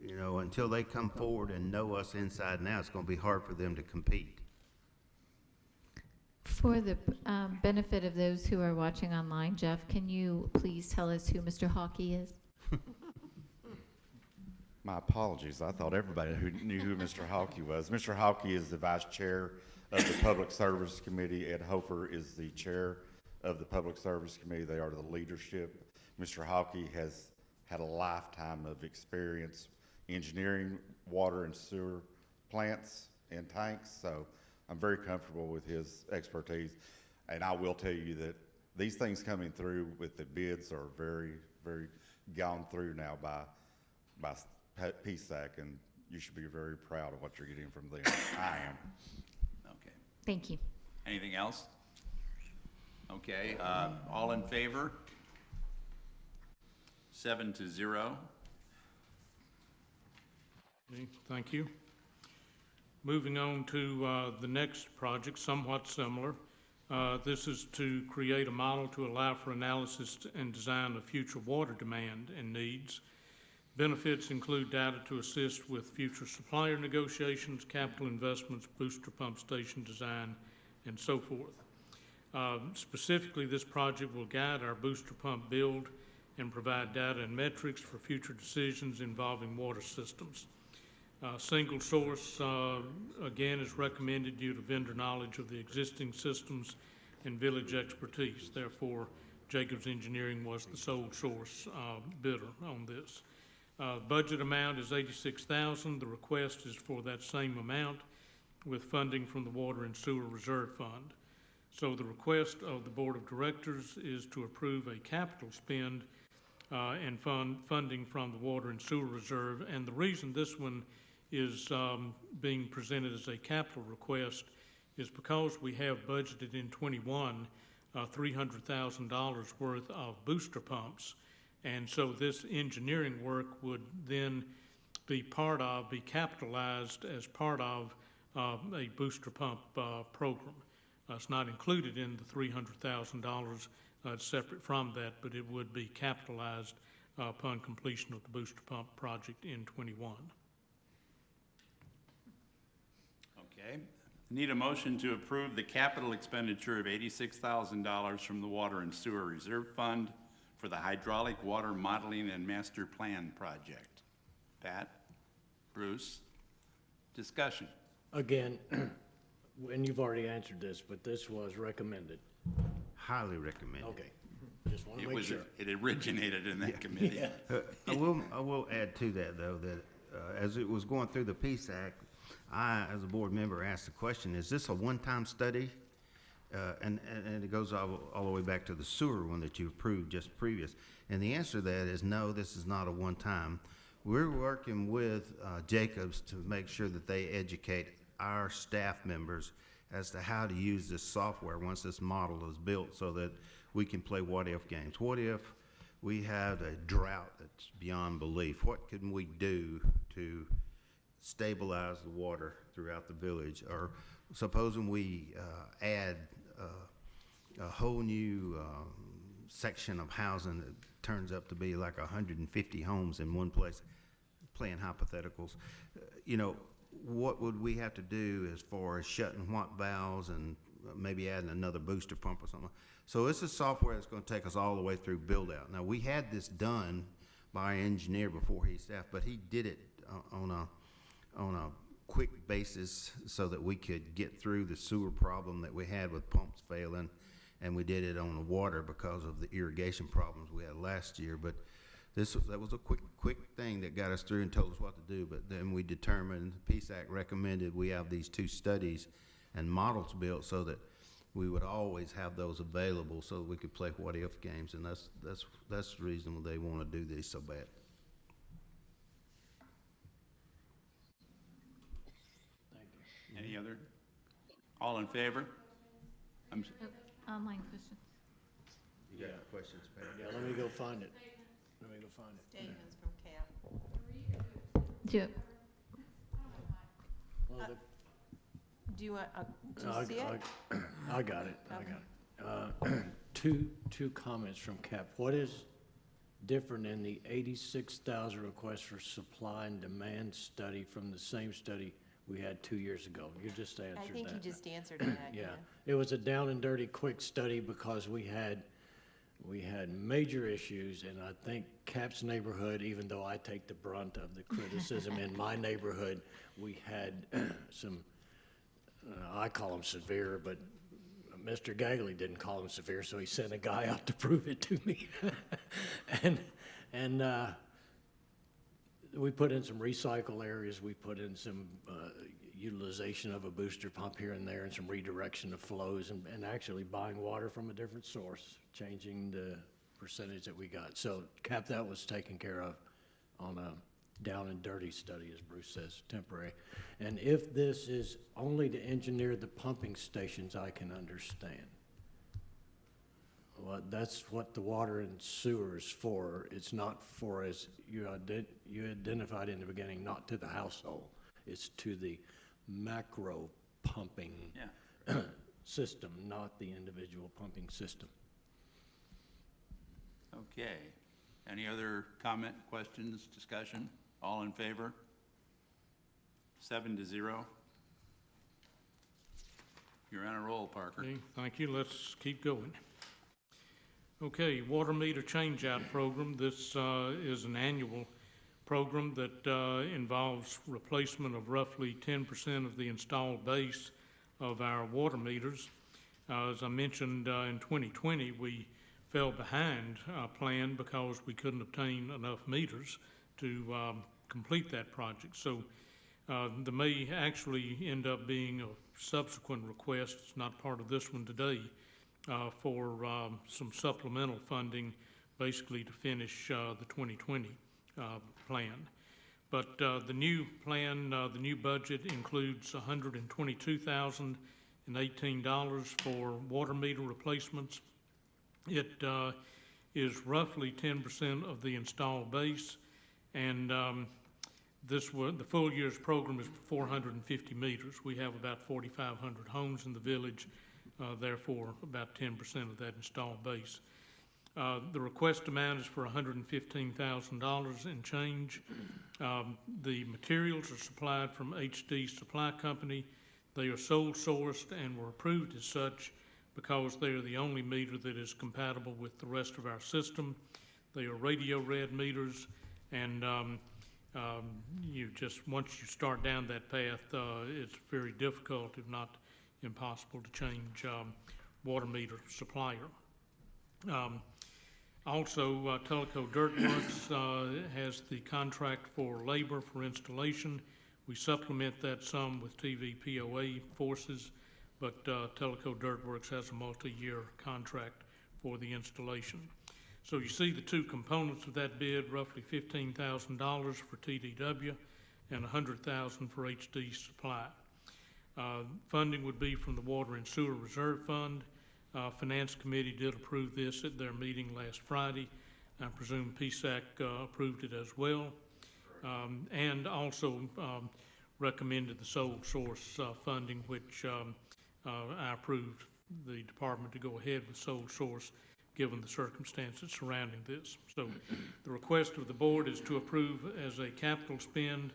until they come forward and know us inside and out, it's gonna be hard for them to compete. For the benefit of those who are watching online, Jeff, can you please tell us who Mr. Hawkey is? My apologies. I thought everybody knew who Mr. Hawkey was. Mr. Hawkey is the vice chair of the Public Service Committee. Ed Hofer is the chair of the Public Service Committee. They are the leadership. Mr. Hawkey has had a lifetime of experience engineering water and sewer plants and tanks, so I'm very comfortable with his expertise. And I will tell you that these things coming through with the bids are very, very gone through now by PSAC, and you should be very proud of what you're getting from them. I am. Okay. Thank you. Anything else? Okay, all in favor? 7-0. Okay, thank you. Moving on to the next project, somewhat similar. This is to create a model to allow for analysis and design of future water demand and needs. Benefits include data to assist with future supplier negotiations, capital investments, booster pump station design, and so forth. Specifically, this project will guide our booster pump build and provide data and metrics for future decisions involving water systems. Single source, again, is recommended due to vendor knowledge of the existing systems and village expertise. Therefore, Jacobs Engineering was the sole source bidder on this. Budget amount is $86,000. The request is for that same amount with funding from the Water and Sewer Reserve Fund. So the request of the Board of Directors is to approve a capital spend and funding from the Water and Sewer Reserve. And the reason this one is being presented as a capital request is because we have budgeted in '21 $300,000 worth of booster pumps. And so this engineering work would then be capitalized as part of a booster pump program. It's not included in the $300,000, separate from that, but it would be capitalized upon completion of the booster pump project in '21. Okay. Need a motion to approve the capital expenditure of $86,000 from the Water and Sewer Reserve Fund for the hydraulic water modeling and master plan project. Pat? Bruce? Discussion. Again, and you've already answered this, but this was recommended. Highly recommended. Okay, just want to make sure. It originated in that committee. I will add to that, though, that as it was going through the Peace Act, I, as a board member, asked the question, is this a one-time study? And it goes all the way back to the sewer one that you approved just previous. And the answer to that is no, this is not a one-time. We're working with Jacobs to make sure that they educate our staff members as to how to use this software once this model is built so that we can play what-if games. What if we had a drought that's beyond belief? What can we do to stabilize the water throughout the village? Or supposing we add a whole new section of housing that turns up to be like 150 homes in one place, playing hypotheticals. You know, what would we have to do as far as shutting what valves and maybe adding another booster pump or something? So this is software that's going to take us all the way through build out. Now, we had this done by an engineer before he staffed, but he did it on a quick basis so that we could get through the sewer problem that we had with pumps failing, and we did it on the water because of the irrigation problems we had last year. But that was a quick thing that got us through and told us what to do. But then we determined, the Peace Act recommended we have these 2 studies and models built so that we would always have those available so that we could play what-if games, and that's the reason they want to do these so bad. Any other? All in favor? Online questions. You got questions, Pat? Yeah, let me go find it. Statements from Cap. Do, Well, Do you want, do I you see it? I got it, I got it. Two comments from Cap. What is different in the 86,000 requests for supply and demand study from the same study we had 2 years ago? You just answered that. I think you just answered that, Yeah, it was a down and dirty quick study because we had major issues, and I think Cap's neighborhood, even though I take the brunt of the criticism in my neighborhood, we had some, I call them severe, but Mr. Gagley didn't call them severe, so he sent a guy out to prove it to me. And we put in some recycle areas, we put in some utilization of a booster pump here and there, and some redirection of flows, and actually buying water from a different source, changing the percentage that we got. So Cap, that was taken care of on a down and dirty study, as Bruce says, temporary. And if this is only to engineer the pumping stations, I can understand. Well, that's what the water and sewer is for. It's not for, as you identified in the beginning, not to the household. It's to the macro pumping system, not the individual pumping system. Okay. Any other comment, questions, discussion? All in favor? 7-0. You're on a roll, Parker. Okay, thank you. Let's keep going. Okay, water meter change-out program. This is an annual program that involves replacement of roughly 10% of the installed base of our water meters. As I mentioned, in 2020, we fell behind our plan because we couldn't obtain enough meters to complete that project. So there may actually end up being a subsequent request, it's not part of this one today, for some supplemental funding, basically to finish the 2020 plan. But the new plan, the new budget includes $122,018 for water meter replacements. It is roughly 10% of the installed base, and the full year's program is 450 meters. We have about 4,500 homes in the village, therefore about 10% of that installed base. The request amount is for $115,000 and change. The materials are supplied from HD Supply Company. They are sole sourced and were approved as such because they are the only meter that is compatible with the rest of our system. They are radio read meters, and once you start down that path, it's very difficult, if not impossible to change water meter supplier. Also, Teleco Dirtworks has the contract for labor for installation. We supplement that some with TVPOA forces, but Teleco Dirtworks has a multi-year contract for the installation. So you see the two components of that bid, roughly $15,000 for TDW and $100,000 for HD Supply. Funding would be from the Water and Sewer Reserve Fund. Finance Committee did approve this at their meeting last Friday. I presume PSAC approved it as well. And also recommended the sole source funding, which I approved the department to go ahead with sole source given the circumstances surrounding this. So the request of the board is to approve as a capital spend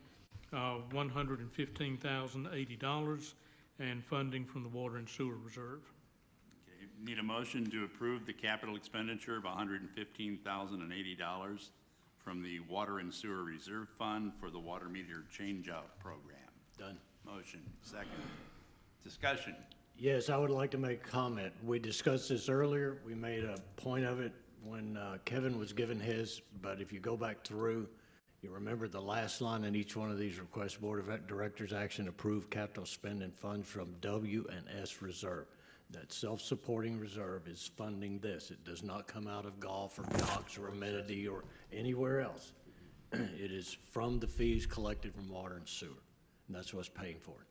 $115,080 and funding from the Water and Sewer Reserve. Okay, need a motion to approve the capital expenditure of $115,080 from the Water and Sewer Reserve Fund for the water meter change-out program. Done. Motion, second. Discussion. Yes, I would like to make a comment. We discussed this earlier. We made a point of it when Kevin was given his, but if you go back through, you remember the last line in each one of these requests, Board of Directors action approved capital spending funds from W and S Reserve. That self-supporting reserve is funding this. It does not come out of golf or docks or amenity or anywhere else. It is from the fees collected from water and sewer, and that's what's paying for it.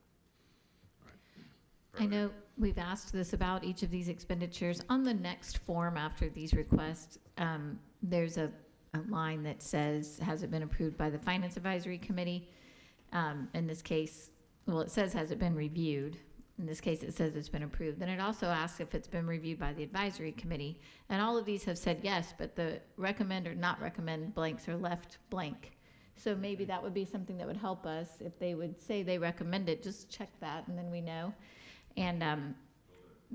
I know we've asked this about each of these expenditures. On the next form after these requests, there's a line that says, has it been approved by the Finance Advisory Committee? In this case, well, it says, has it been reviewed? In this case, it says it's been approved. Then it also asks if it's been reviewed by the Advisory Committee. And all of these have said yes, but the recommend or not recommend blanks are left blank. So maybe that would be something that would help us if they would say they recommend it, just check that and then we know. And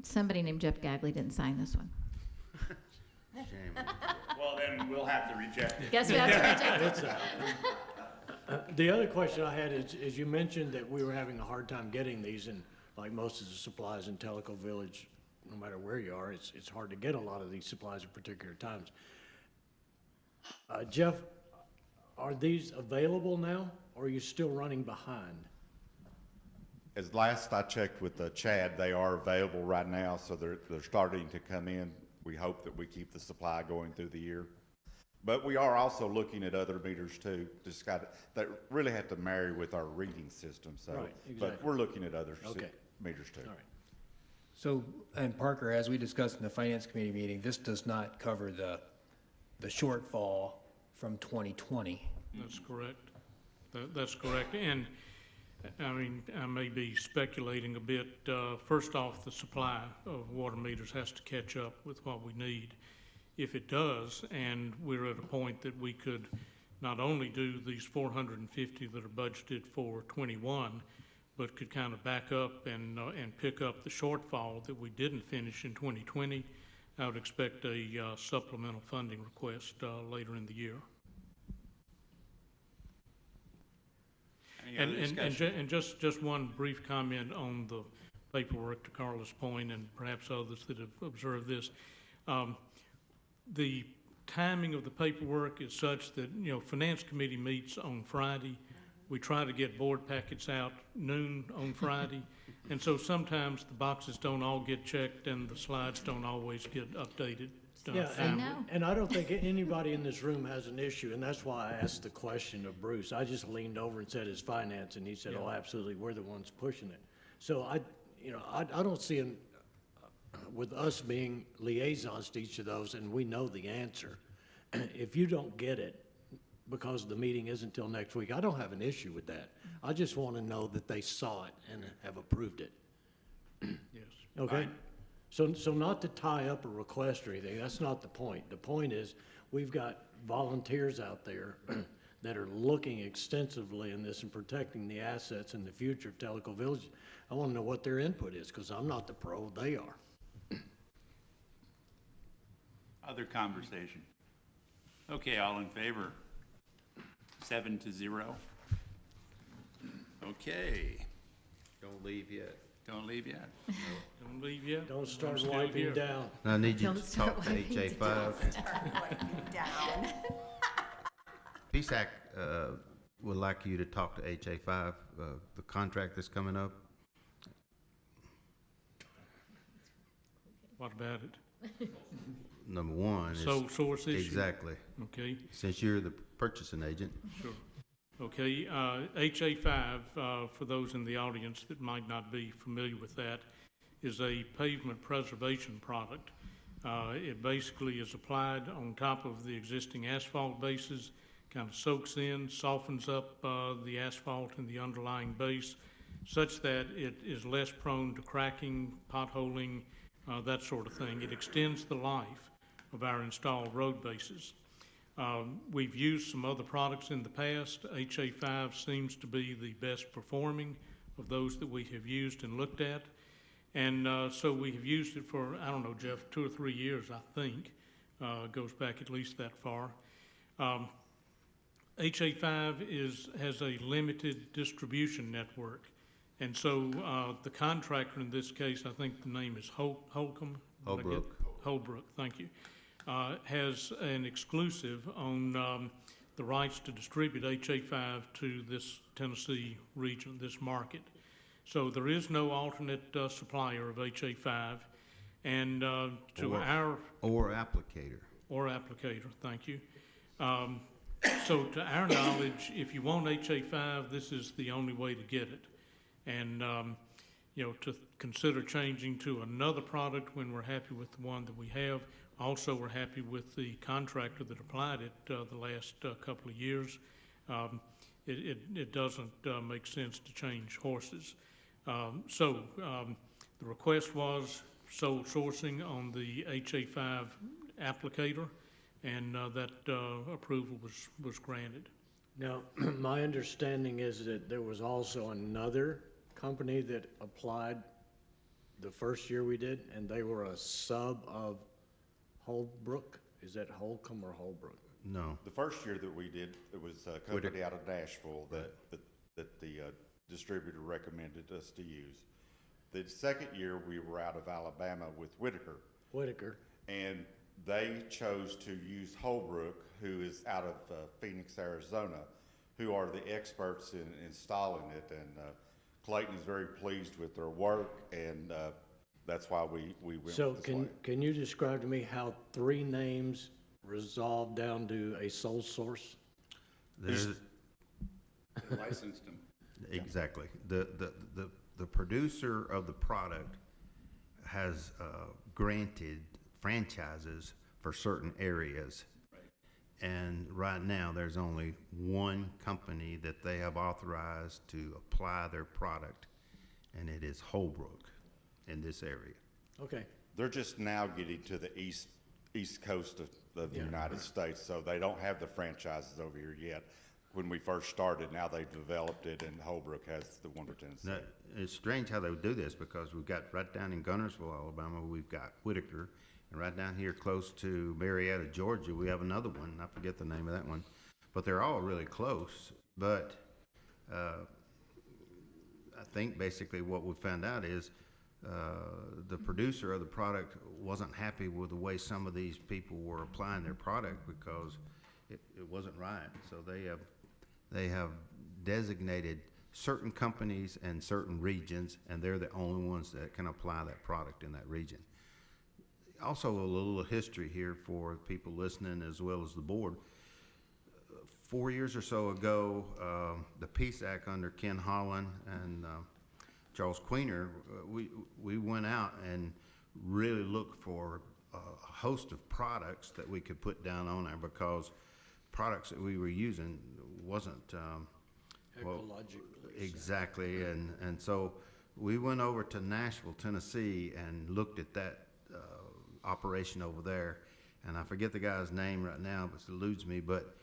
somebody named Jeff Gagley didn't sign this one. Shame. Well, then we'll have to reject it. Guess we have to reject it. The other question I had is you mentioned that we were having a hard time getting these, and like most of the supplies in Teleco Village, no matter where you are, it's hard to get a lot of these supplies at particular times. Jeff, are these available now, or are you still running behind? As last I checked with Chad, they are available right now, so they're starting to come in. We hope that we keep the supply going through the year. But we are also looking at other meters too, that really have to marry with our reading system, so. Right, exactly. But we're looking at other Okay. meters too. All right. So, and Parker, as we discussed in the Finance Committee meeting, this does not cover the shortfall from 2020. That's correct. That's correct. And I mean, I may be speculating a bit. First off, the supply of water meters has to catch up with what we need. If it does, and we're at a point that we could not only do these 450 that are budgeted for 21, but could kind of back up and pick up the shortfall that we didn't finish in 2020, I would expect a supplemental funding request later in the year. And just one brief comment on the paperwork, to Carla's point, and perhaps others that have observed this. The timing of the paperwork is such that, you know, Finance Committee meets on Friday. We try to get board packets out noon on Friday. And so sometimes the boxes don't all get checked and the slides don't always get updated. Yeah, timely. and I don't think anybody in this room has an issue, and that's why I asked the question of Bruce. I just leaned over and said his finance, and he said, oh, absolutely, we're the ones pushing it. So I don't see with us being liaisons to each of those, and we know the answer, if you don't get it because the meeting isn't until next week, I don't have an issue with that. I just want to know that they saw it and have approved it. Yes. Okay? So not to tie up a request or anything, that's not the point. The point is, we've got volunteers out there that are looking extensively in this and protecting the assets in the future of Teleco Village. I want to know what their input is, because I'm not the pro, they are. Other conversation? Okay, all in favor? 7-0. Okay. Don't leave yet. Don't leave yet. Don't leave yet. Don't start I'm still wiping here. down. I need you Don't to start talk to wiping HA five. Down. PSAC, would like you to talk to HA five, the contract that's coming up. What about it? Number one is. Sole source issue? Exactly. Okay, Since you're the purchasing agent. sure. Okay, HA5, for those in the audience that might not be familiar with that, is a pavement preservation product. It basically is applied on top of the existing asphalt bases, kind of soaks in, softens up the asphalt and the underlying base, such that it is less prone to cracking, potholing, that sort of thing. It extends the life of our installed road bases. We've used some other products in the past. HA5 seems to be the best performing of those that we have used and looked at. And so we have used it for, I don't know, Jeff, 2 or 3 years, I think. Goes back at least that far. HA5 has a limited distribution network. And so the contractor in this case, I think the name is Holcomb. Holbrook. Holbrook, thank you. Has an exclusive on the rights to distribute HA5 to this Tennessee region, this market. So there is no alternate supplier of HA5. And to our... Or applicator. Or applicator, thank you. So to our knowledge, if you want HA5, this is the only way to get it. And, you know, to consider changing to another product when we're happy with the one that we have. Also, we're happy with the contractor that applied it the last couple of years. It doesn't make sense to change horses. So the request was sole sourcing on the HA5 applicator, and that approval was granted. Now, my understanding is that there was also another company that applied the first year we did, and they were a sub of Holbrook. Is that Holcomb or Holbrook? No. The first year that we did, it was a company out of Nashville that the distributor recommended us to use. The second year, we were out of Alabama with Whitaker. And they chose to use Holbrook, who is out of Phoenix, Arizona, who are the experts in installing it. And Clayton is very pleased with their work, and that's why we went with So this way. can you describe to me how 3 names resolve down to a sole source? There's, Licensed them. exactly. The producer of the product has granted franchises for certain areas. And right now, there's only one company that they have authorized to apply their product, and it is Holbrook in this area. Okay. They're just now getting to the east coast of the United States, so they don't have the franchises over here yet. When we first started, now they've developed it, and Holbrook has the one for Tennessee. Now, it's strange how they would do this, because we've got right down in Gunnersville, Alabama, we've got Whitaker, and right down here close to Marietta, Georgia, we have another one. I forget the name of that one, but they're all really close. But I think basically what we found out is the producer of the product wasn't happy with the way some of these people were applying their product, because it wasn't right. So they have designated certain companies and certain regions, and they're the only ones that can apply that product in that region. Also, a little history here for people listening as well as the board. 4 years or so ago, the Peace Act under Ken Holland and Charles Queener, we went out and really looked for a host of products that we could put down on there, because products that we were using wasn't Ecologically. exactly, and so we went over to Nashville, Tennessee, and looked at that operation over there, and I forget the guy's name right now, but it eludes me. But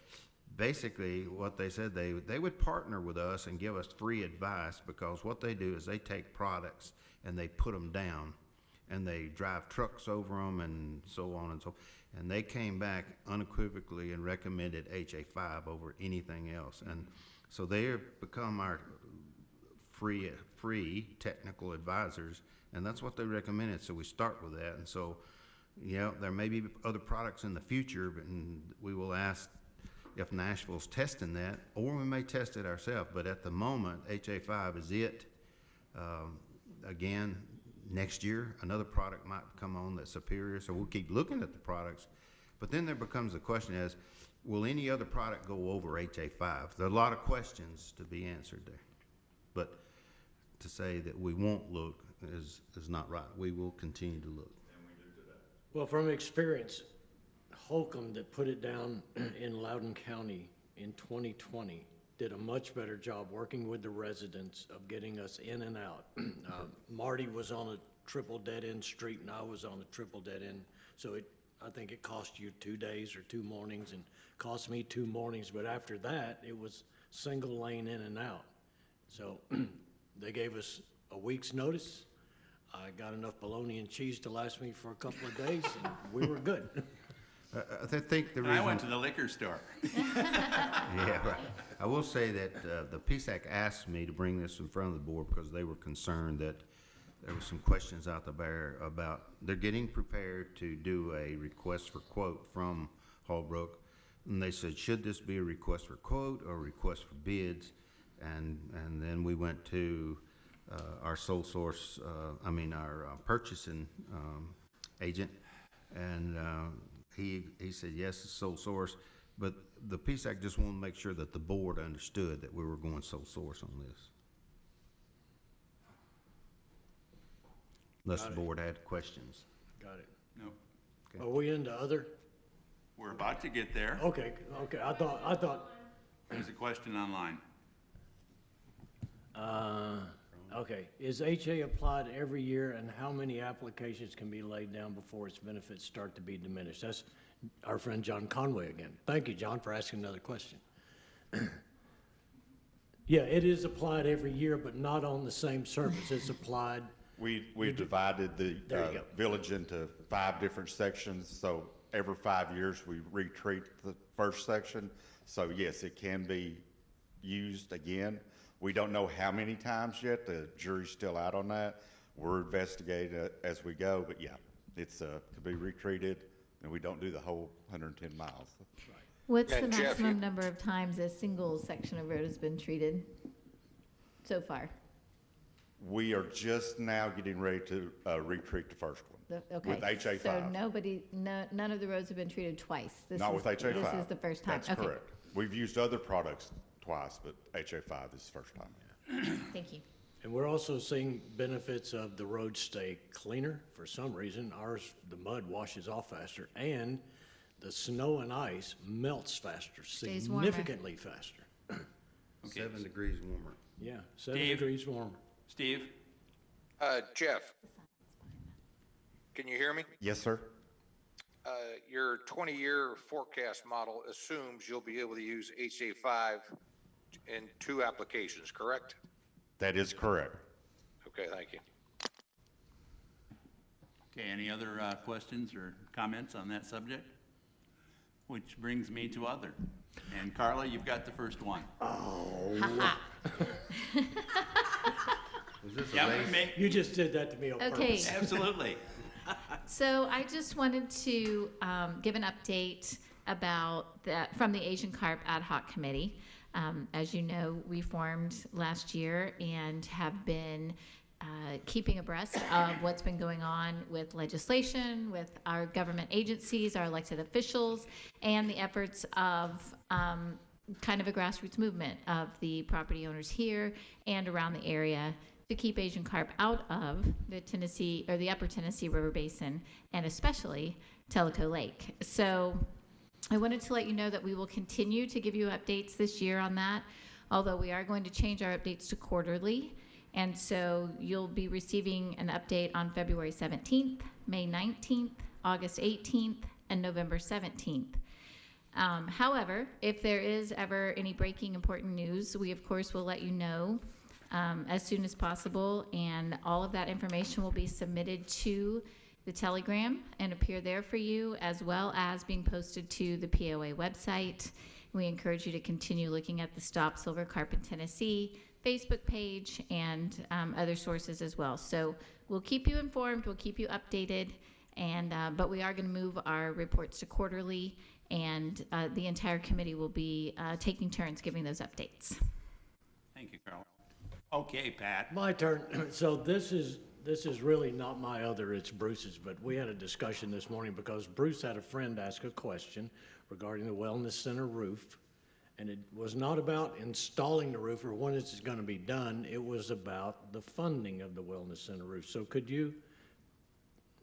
basically, what they said, they would partner with us and give us free advice, because what they do is they take products and they put them down, and they drive trucks over them and so on and so. And they came back unequivocally and recommended HA5 over anything else, and so they have become our free technical advisors, and that's what they recommended, so we start with that. And so, yeah, there may be other products in the future, but we will ask if Nashville's testing that, or we may test it ourselves. But at the moment, HA5 is it. Again, next year, another product might come on that's superior, so we'll keep looking at the products. But then there becomes the question as, will any other product go over HA5? There are a lot of questions to be answered there. But to say that we won't look is not right. We will continue to look. Well, from experience, Holcomb that put it down in Loudoun County in 2020 did a much better job working with the residents of getting us in and out. Marty was on a triple dead-end street and I was on a triple dead-end. So I think it cost you 2 days or 2 mornings and cost me 2 mornings. But after that, it was single lane in and out. So they gave us a week's notice. I got enough bologna and cheese to last me for a couple of days and we were good. I think the And reason... I went to the liquor store. Yeah, right. I will say that the PSAC asked me to bring this in front of the board because they were concerned that there were some questions out there about, they're getting prepared to do a request for quote from Hallbrook. And they said, should this be a request for quote or a request for bids? And then we went to our sole source, our purchasing agent, and he said, yes, it's sole source. But the PSAC just wanted to make sure that the board understood that we were going sole source on this. Unless the board had questions. Got it. No, Are we into other? we're about to get there. Okay, I thought, There's a question online. okay. Is HA applied every year and how many applications can be laid down before its benefits start to be diminished? That's our friend John Conway again. Thank you, John, for asking another question. Yeah, it is applied every year, but not on the same service. It's applied. We divided the There you go. village into 5 different sections, so every 5 years we retreat the first section. So yes, it can be used again. We don't know how many times yet. The jury's still out on that. We're investigating as we go, but yeah, it's to be retreated, and we don't do the whole 110 miles. What's the And Jeff, maximum you- number of times a single section of road has been treated so far? We are just now getting ready to retreat the first one. Okay. With HA5. So none of the roads have been treated twice? Not with HA5. This is the first time? That's Okay. correct. We've used other products twice, but HA5 is the first time. Thank you. And we're also seeing benefits of the roads stay cleaner. For some reason, ours, the mud washes off faster, and the snow and ice melts faster, Stays warmer. significantly faster. Okay. 7 degrees warmer. Yeah, 7 Steve? degrees warmer. Steve? Jeff, can you hear me? Yes, sir. Your 20-year forecast model assumes you'll be able to use HA5 in 2 applications, correct? That is correct. Okay, thank you. Okay, any other questions or comments on that subject? Which brings me to other. And Carla, you've got the first one. Was this a Yeah, race? we may, You just did that to me on Okay. purpose. absolutely. So I just wanted to give an update about that from the Asian Carp Ad Hoc Committee. As you know, we formed last year and have been keeping abreast of what's been going on with legislation, with our government agencies, our elected officials, and the efforts of kind of a grassroots movement of the property owners here and around the area to keep Asian carp out of the Tennessee or the upper Tennessee River Basin and especially Tellico Lake. So I wanted to let you know that we will continue to give you updates this year on that, although we are going to change our updates to quarterly. And so you'll be receiving an update on February 17th, May 19th, August 18th, and November 17th. However, if there is ever any breaking important news, we of course will let you know as soon as possible, and all of that information will be submitted to the Telegram and appear there for you, as well as being posted to the POA website. We encourage you to continue looking at the Stop Silver Carp in Tennessee, Facebook page and other sources as well. So we'll keep you informed, we'll keep you updated, and but we are going to move our reports to quarterly, and the entire committee will be taking turns giving those updates. Thank you, Carl. Okay, Pat. My turn. So this is really not my other, it's Bruce's, but we had a discussion this morning because Bruce had a friend ask a question regarding the Wellness Center roof. And it was not about installing the roof or when it's going to be done. It was about the funding of the Wellness Center roof. So could you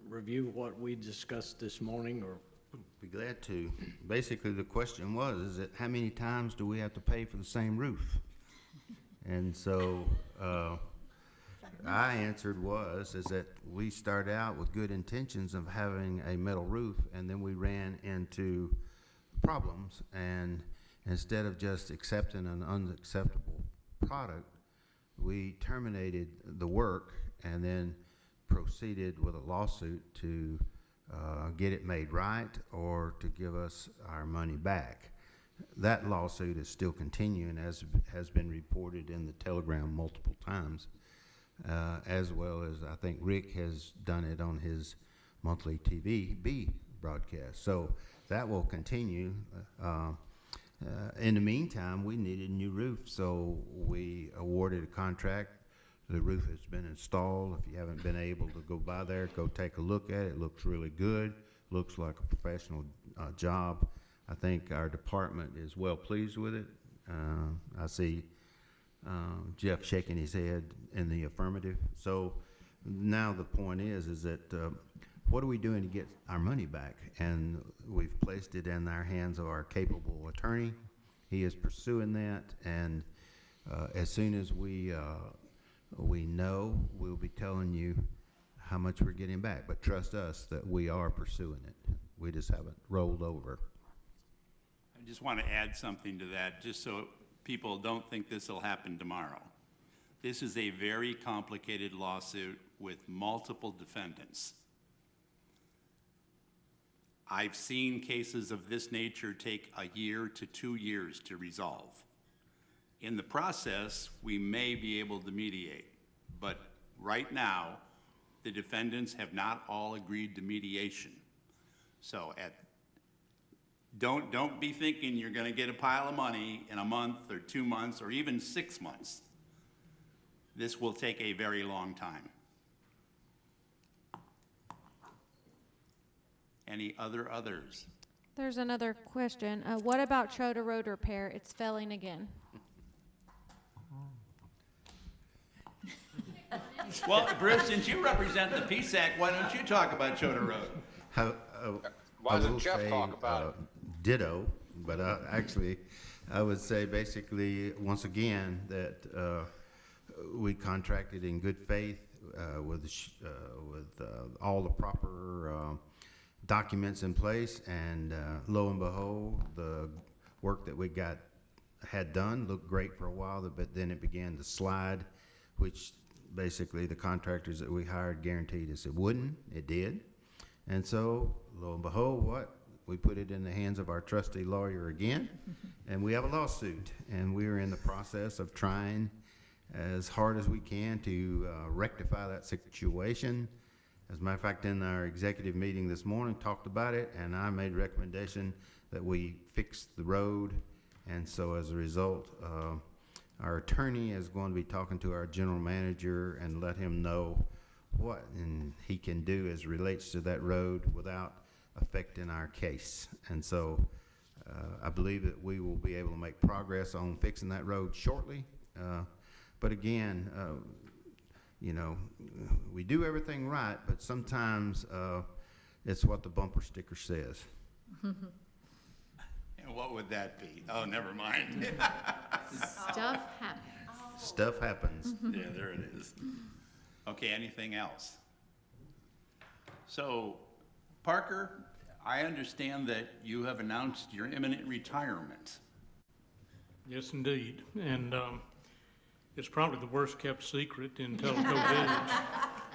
review what we discussed this morning, or? Be glad to. Basically, the question was, is that how many times do we have to pay for the same roof? And so, I answered is that we started out with good intentions of having a metal roof, and then we ran into problems, and instead of just accepting an unacceptable product, we terminated the work and then proceeded with a lawsuit to get it made right or to give us our money back. That lawsuit is still continuing, as has been reported in the Telegram multiple times, as well as I think Rick has done it on his monthly TV broadcast. So that will continue. In the meantime, we needed a new roof, so we awarded a contract. The roof has been installed. If you haven't been able to go by there, go take a look at it. It looks really good. Looks like a professional job. I think our department is well pleased with it. I see Jeff shaking his head in the affirmative. So now the point is that what are we doing to get our money back? And we've placed it in our hands of our capable attorney. He is pursuing that, and as soon as we know, we'll be telling you how much we're getting back. But trust us that we are pursuing it. We just haven't rolled over. I just want to add something to that, just so people don't think this will happen tomorrow. This is a very complicated lawsuit with multiple defendants. I've seen cases of this nature take a year to 2 years to resolve. In the process, we may be able to mediate, but right now, the defendants have not all agreed to mediation. So don't be thinking you're going to get a pile of money in a month or 2 months or even 6 months. This will take a very long time. Any others? There's another question. What about Choda Road repair? It's failing again. Well, Bruce, since you represent the PSAC, why don't you talk about Choda Road? Why doesn't Jeff talk about it? Ditto, but actually, I would say basically, once again, that we contracted in good faith with all the proper documents in place, and lo and behold, the work that we had done looked great for a while, but then it began to slide, which basically the contractors that we hired guaranteed us it wouldn't. It did. And so, lo and behold, we put it in the hands of our trusty lawyer again, and we have a lawsuit, and we are in the process of trying as hard as we can to rectify that situation. As a matter of fact, in our executive meeting this morning, talked about it, and I made a recommendation that we fix the road. And so as a result, our attorney is going to be talking to our general manager and let him know what he can do as relates to that road without affecting our case. And so I believe that we will be able to make progress on fixing that road shortly. But again, we do everything right, but sometimes it's what the bumper sticker says. And what would that be? Oh, never mind. Stuff happens. Stuff happens. Yeah, there it is. Okay, anything else? So, Parker, I understand that you have announced your imminent retirement. Yes, indeed. And it's probably the worst kept secret in telco business.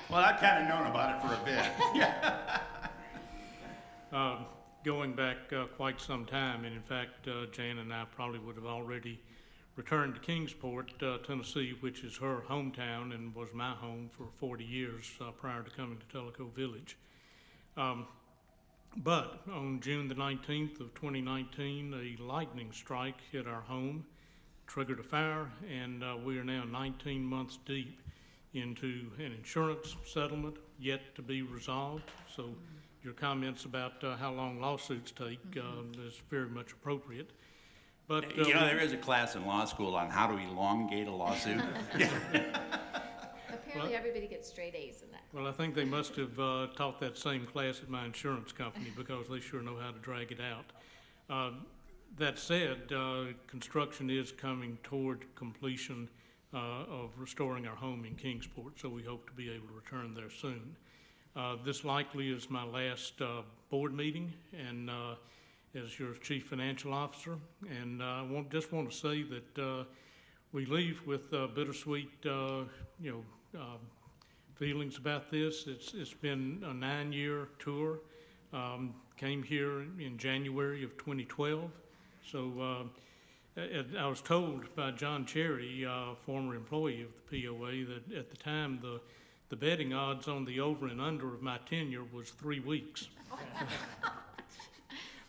Well, I've kind of known about it for a bit. Going back quite some time, and in fact, Jan and I probably would have already returned to Kingsport, Tennessee, which is her hometown and was my home for 40 years prior to coming to Tellico Village. But on June the 19th of 2019, a lightning strike hit our home, triggered a fire, and we are now 19 months deep into an insurance settlement yet to be resolved. So your comments about how long lawsuits take is very much appropriate. But You know, there is a class in law school on how to elongate a lawsuit. Apparently, everybody gets straight A's in that. Well, I think they must have taught that same class at my insurance company because they sure know how to drag it out. That said, construction is coming toward completion of restoring our home in Kingsport, so we hope to be able to return there soon. This likely is my last board meeting, and as your chief financial officer, and I just want to say that we leave with bittersweet, feelings about this. It's been a 9-year tour. Came here in January of 2012. So I was told by John Cherry, former employee of the POA, that at the time the betting odds on the over and under of my tenure was 3 weeks.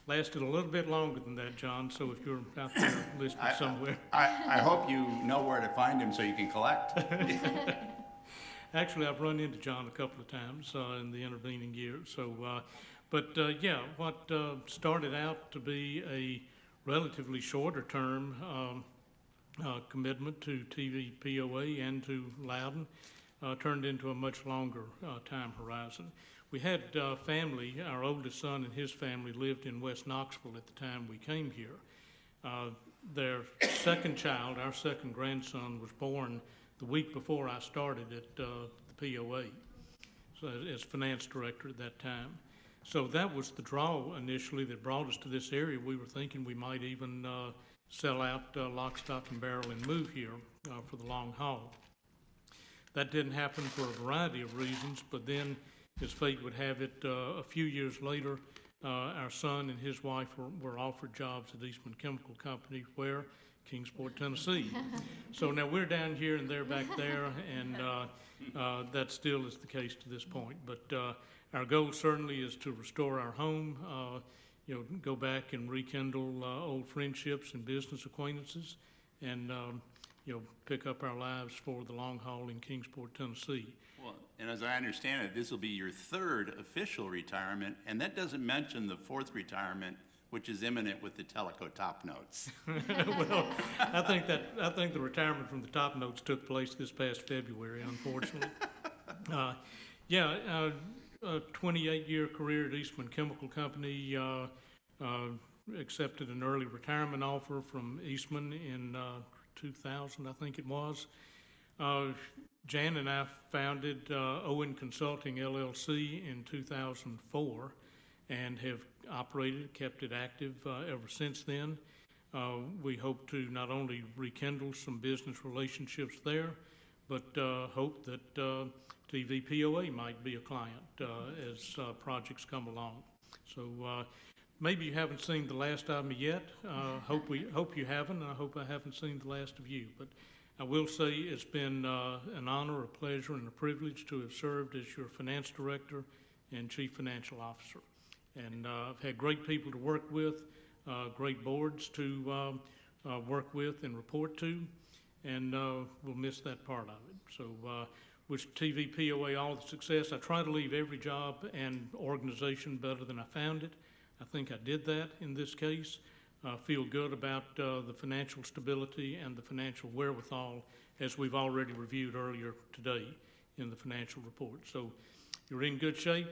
Lasted a little bit longer than that, John, so if you're out there listening somewhere. I hope you know where to find him so you can collect. Actually, I've run into John a couple of times in the intervening years. So, what started out to be a relatively shorter term commitment to TVPOA and to Loudon turned into a much longer time horizon. We had family, our oldest son and his family lived in West Knoxville at the time we came here. Their second child, our second grandson, was born the week before I started at the POA, so as finance director at that time. So that was the draw initially that brought us to this area. We were thinking we might even sell out lock, stock, and barrel and move here for the long haul. That didn't happen for a variety of reasons, but then, as fate would have it, a few years later, our son and his wife were offered jobs at Eastman Chemical Company, where? Kingsport, Tennessee. So now we're down here and they're back there, and that still is the case to this point. But our goal certainly is to restore our home, go back and rekindle old friendships and business acquaintances, and pick up our lives for the long haul in Kingsport, Tennessee. Well, and as I understand it, this will be your third official retirement, and that doesn't mention the fourth retirement, which is imminent with the Tellico top notes. Well, I think the retirement from the top notes took place this past February, unfortunately. A 28-year career at Eastman Chemical Company, accepted an early retirement offer from Eastman in 2000, I think it was. Jan and I founded Owen Consulting LLC in 2004 and have operated, kept it active ever since then. We hope to not only rekindle some business relationships there, but hope that TVPOA might be a client as projects come along. So maybe you haven't seen the last of me yet. Hope you haven't. I hope I haven't seen the last of you. But I will say it's been an honor, a pleasure, and a privilege to have served as your finance director and chief financial officer. And I've had great people to work with, great boards to work with and report to, and we'll miss that part of it. So wish TVPOA all the success. I try to leave every job and organization better than I found it. I think I did that in this case. Feel good about the financial stability and the financial wherewithal, as we've already reviewed earlier today in the financial report. So you're in good shape.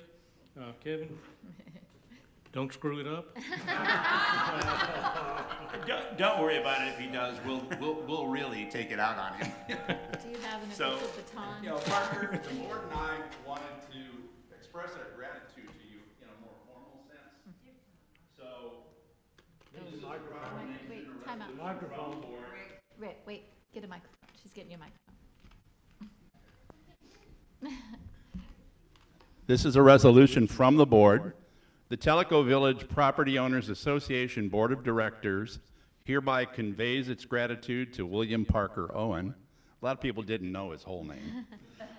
Kevin, don't screw it up. Don't worry about it if he does. We'll really take it out on him. Do you have an official baton? Parker, the board and I wanted to express our gratitude to you in a more formal sense. So, this is a proclamation Wait, or time out. resolution from the board. Rick, wait, get a microphone. She's getting you a microphone. This is a resolution from the board. The Tellico Village Property Owners Association Board of Directors hereby conveys its gratitude to William Parker Owen. A lot of people didn't know his whole name.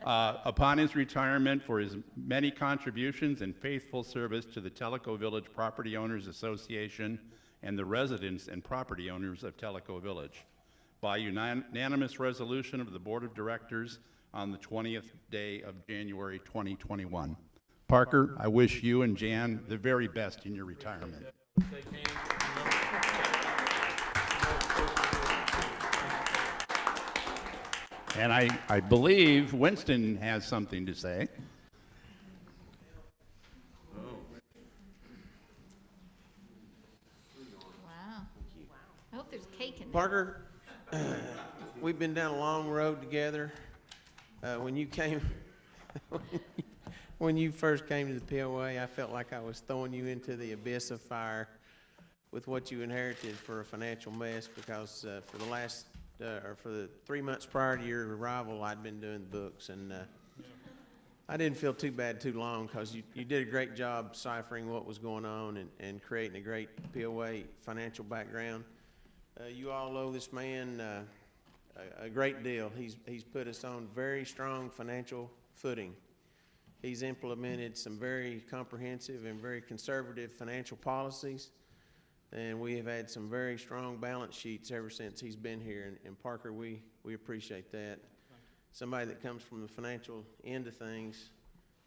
Upon his retirement for his many contributions and faithful service to the Tellico Village Property Owners Association and the residents and property owners of Tellico Village. By unanimous resolution of the Board of Directors on the 20th day of January 2021. Parker, I wish you and Jan the very best in your retirement. And I believe Winston has something to say. Wow. I hope there's cake in there. Parker, we've been down a long road together. When you came, when you first came to the POA, I felt like I was throwing you into the abyss of fire with what you inherited for a financial mess, because for the last, or for the 3 months prior to your arrival, I'd been doing the books, and I didn't feel too bad too long, because you did a great job ciphering what was going on and creating a great POA financial background. You all owe this man a great deal. He's put us on very strong financial footing. He's implemented some very comprehensive and very conservative financial policies, and we have had some very strong balance sheets ever since he's been here. And Parker, we appreciate that. Somebody that comes from the financial end of things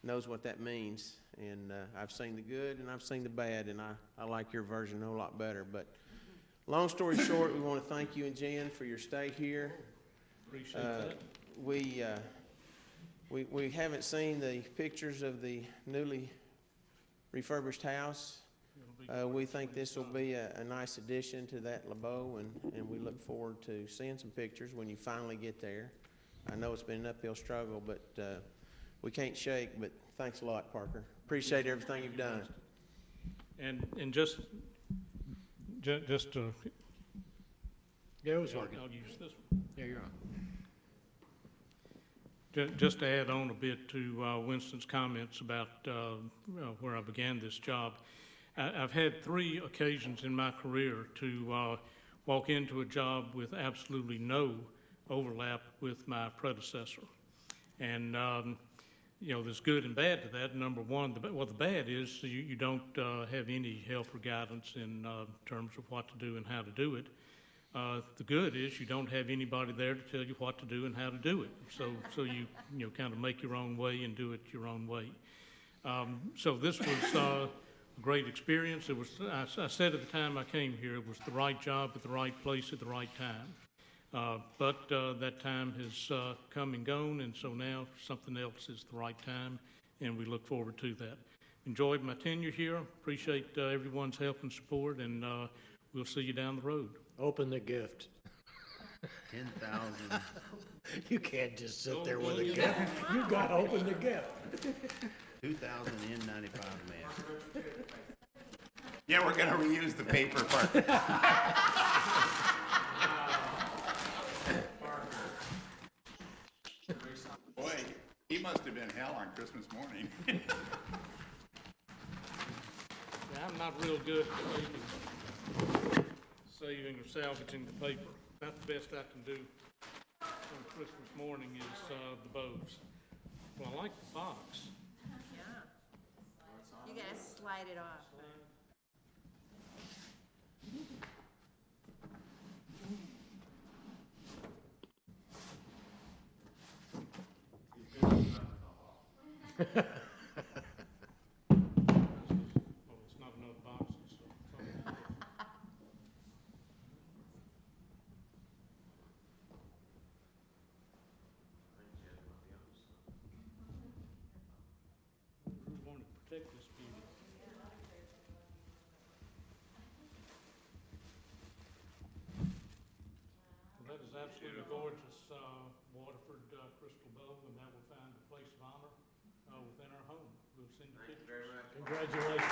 knows what that means. And I've seen the good and I've seen the bad, and I like your version a whole lot better. But long story short, we want to thank you and Jan for your stay here. Appreciate that. We haven't seen the pictures of the newly refurbished house. We think this will be a nice addition to that LeBeau, and we look forward to seeing some pictures when you finally get there. I know it's been an uphill struggle, but we can't shake. But thanks a lot, Parker. Appreciate everything you've done. And just to, Yeah, it was working. I'll use this one. Yeah, you're on. Just to add on a bit to Winston's comments about where I began this job, I've had 3 occasions in my career to walk into a job with absolutely no overlap with my predecessor. And, you know, there's good and bad to that. Number one, the bad is you don't have any help or guidance in terms of what to do and how to do it. The good is you don't have anybody there to tell you what to do and how to do it. So you kind of make your own way and do it your own way. So this was a great experience. It was, I said at the time I came here, it was the right job at the right place at the right time. But that time has come and gone, and so now something else is the right time, and we look forward to that. Enjoyed my tenure here. Appreciate everyone's help and support, and we'll see you down the road. Open the gift. 10,000. You can't just sit there with a gift. You gotta open the gift. 2,000 N95 masks. Yeah, we're gonna reuse the paper part. Boy, he must have been hell on Christmas morning. Yeah, I'm not real good at saving or salvaging the paper. About the best I can do on Christmas morning is the bows. Well, I like the box. Yeah. You gotta slide it off. Oh, it's not enough boxes, so. We want to protect this beauty. That is absolutely gorgeous, Waterford crystal bow, and that will find a place of honor within our home. We'll send you pictures. Congratulations.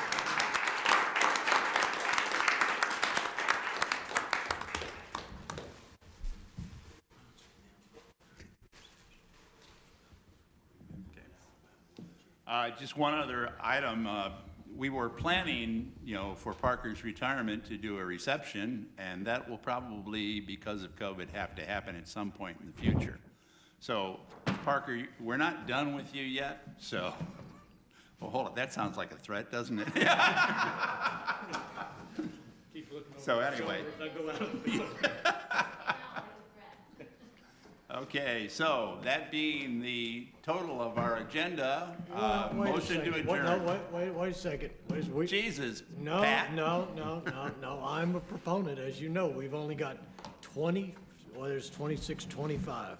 Just one other item. we were planning, you know, for Parker's retirement to do a reception, and that will probably, because of COVID, have to happen at some point in the future. So, Parker, we're not done with you yet, so, well, hold on, that sounds like a threat, doesn't it? So anyway. Okay, so that being the total of our agenda, Wait a motion to second. adjourn. No, wait a second. Jesus, No, Pat. no, I'm a proponent, as you know, we've only got 20, well, there's 26, 25.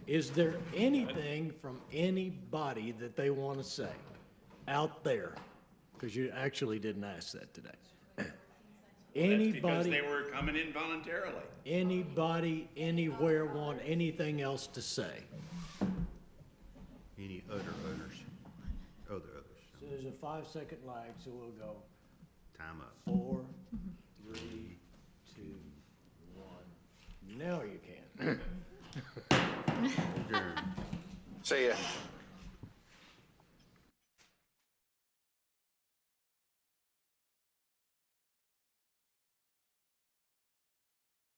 Is there anything from anybody that they want to say out there? Because you actually didn't ask that today. That's because Anybody, they were coming in voluntarily. anybody, anywhere want anything else to say? Any other others? Other others? So there's a 5-second lag, so we'll go Time up. 4, 3, 2, 1. Now you can. Adjourn. See ya.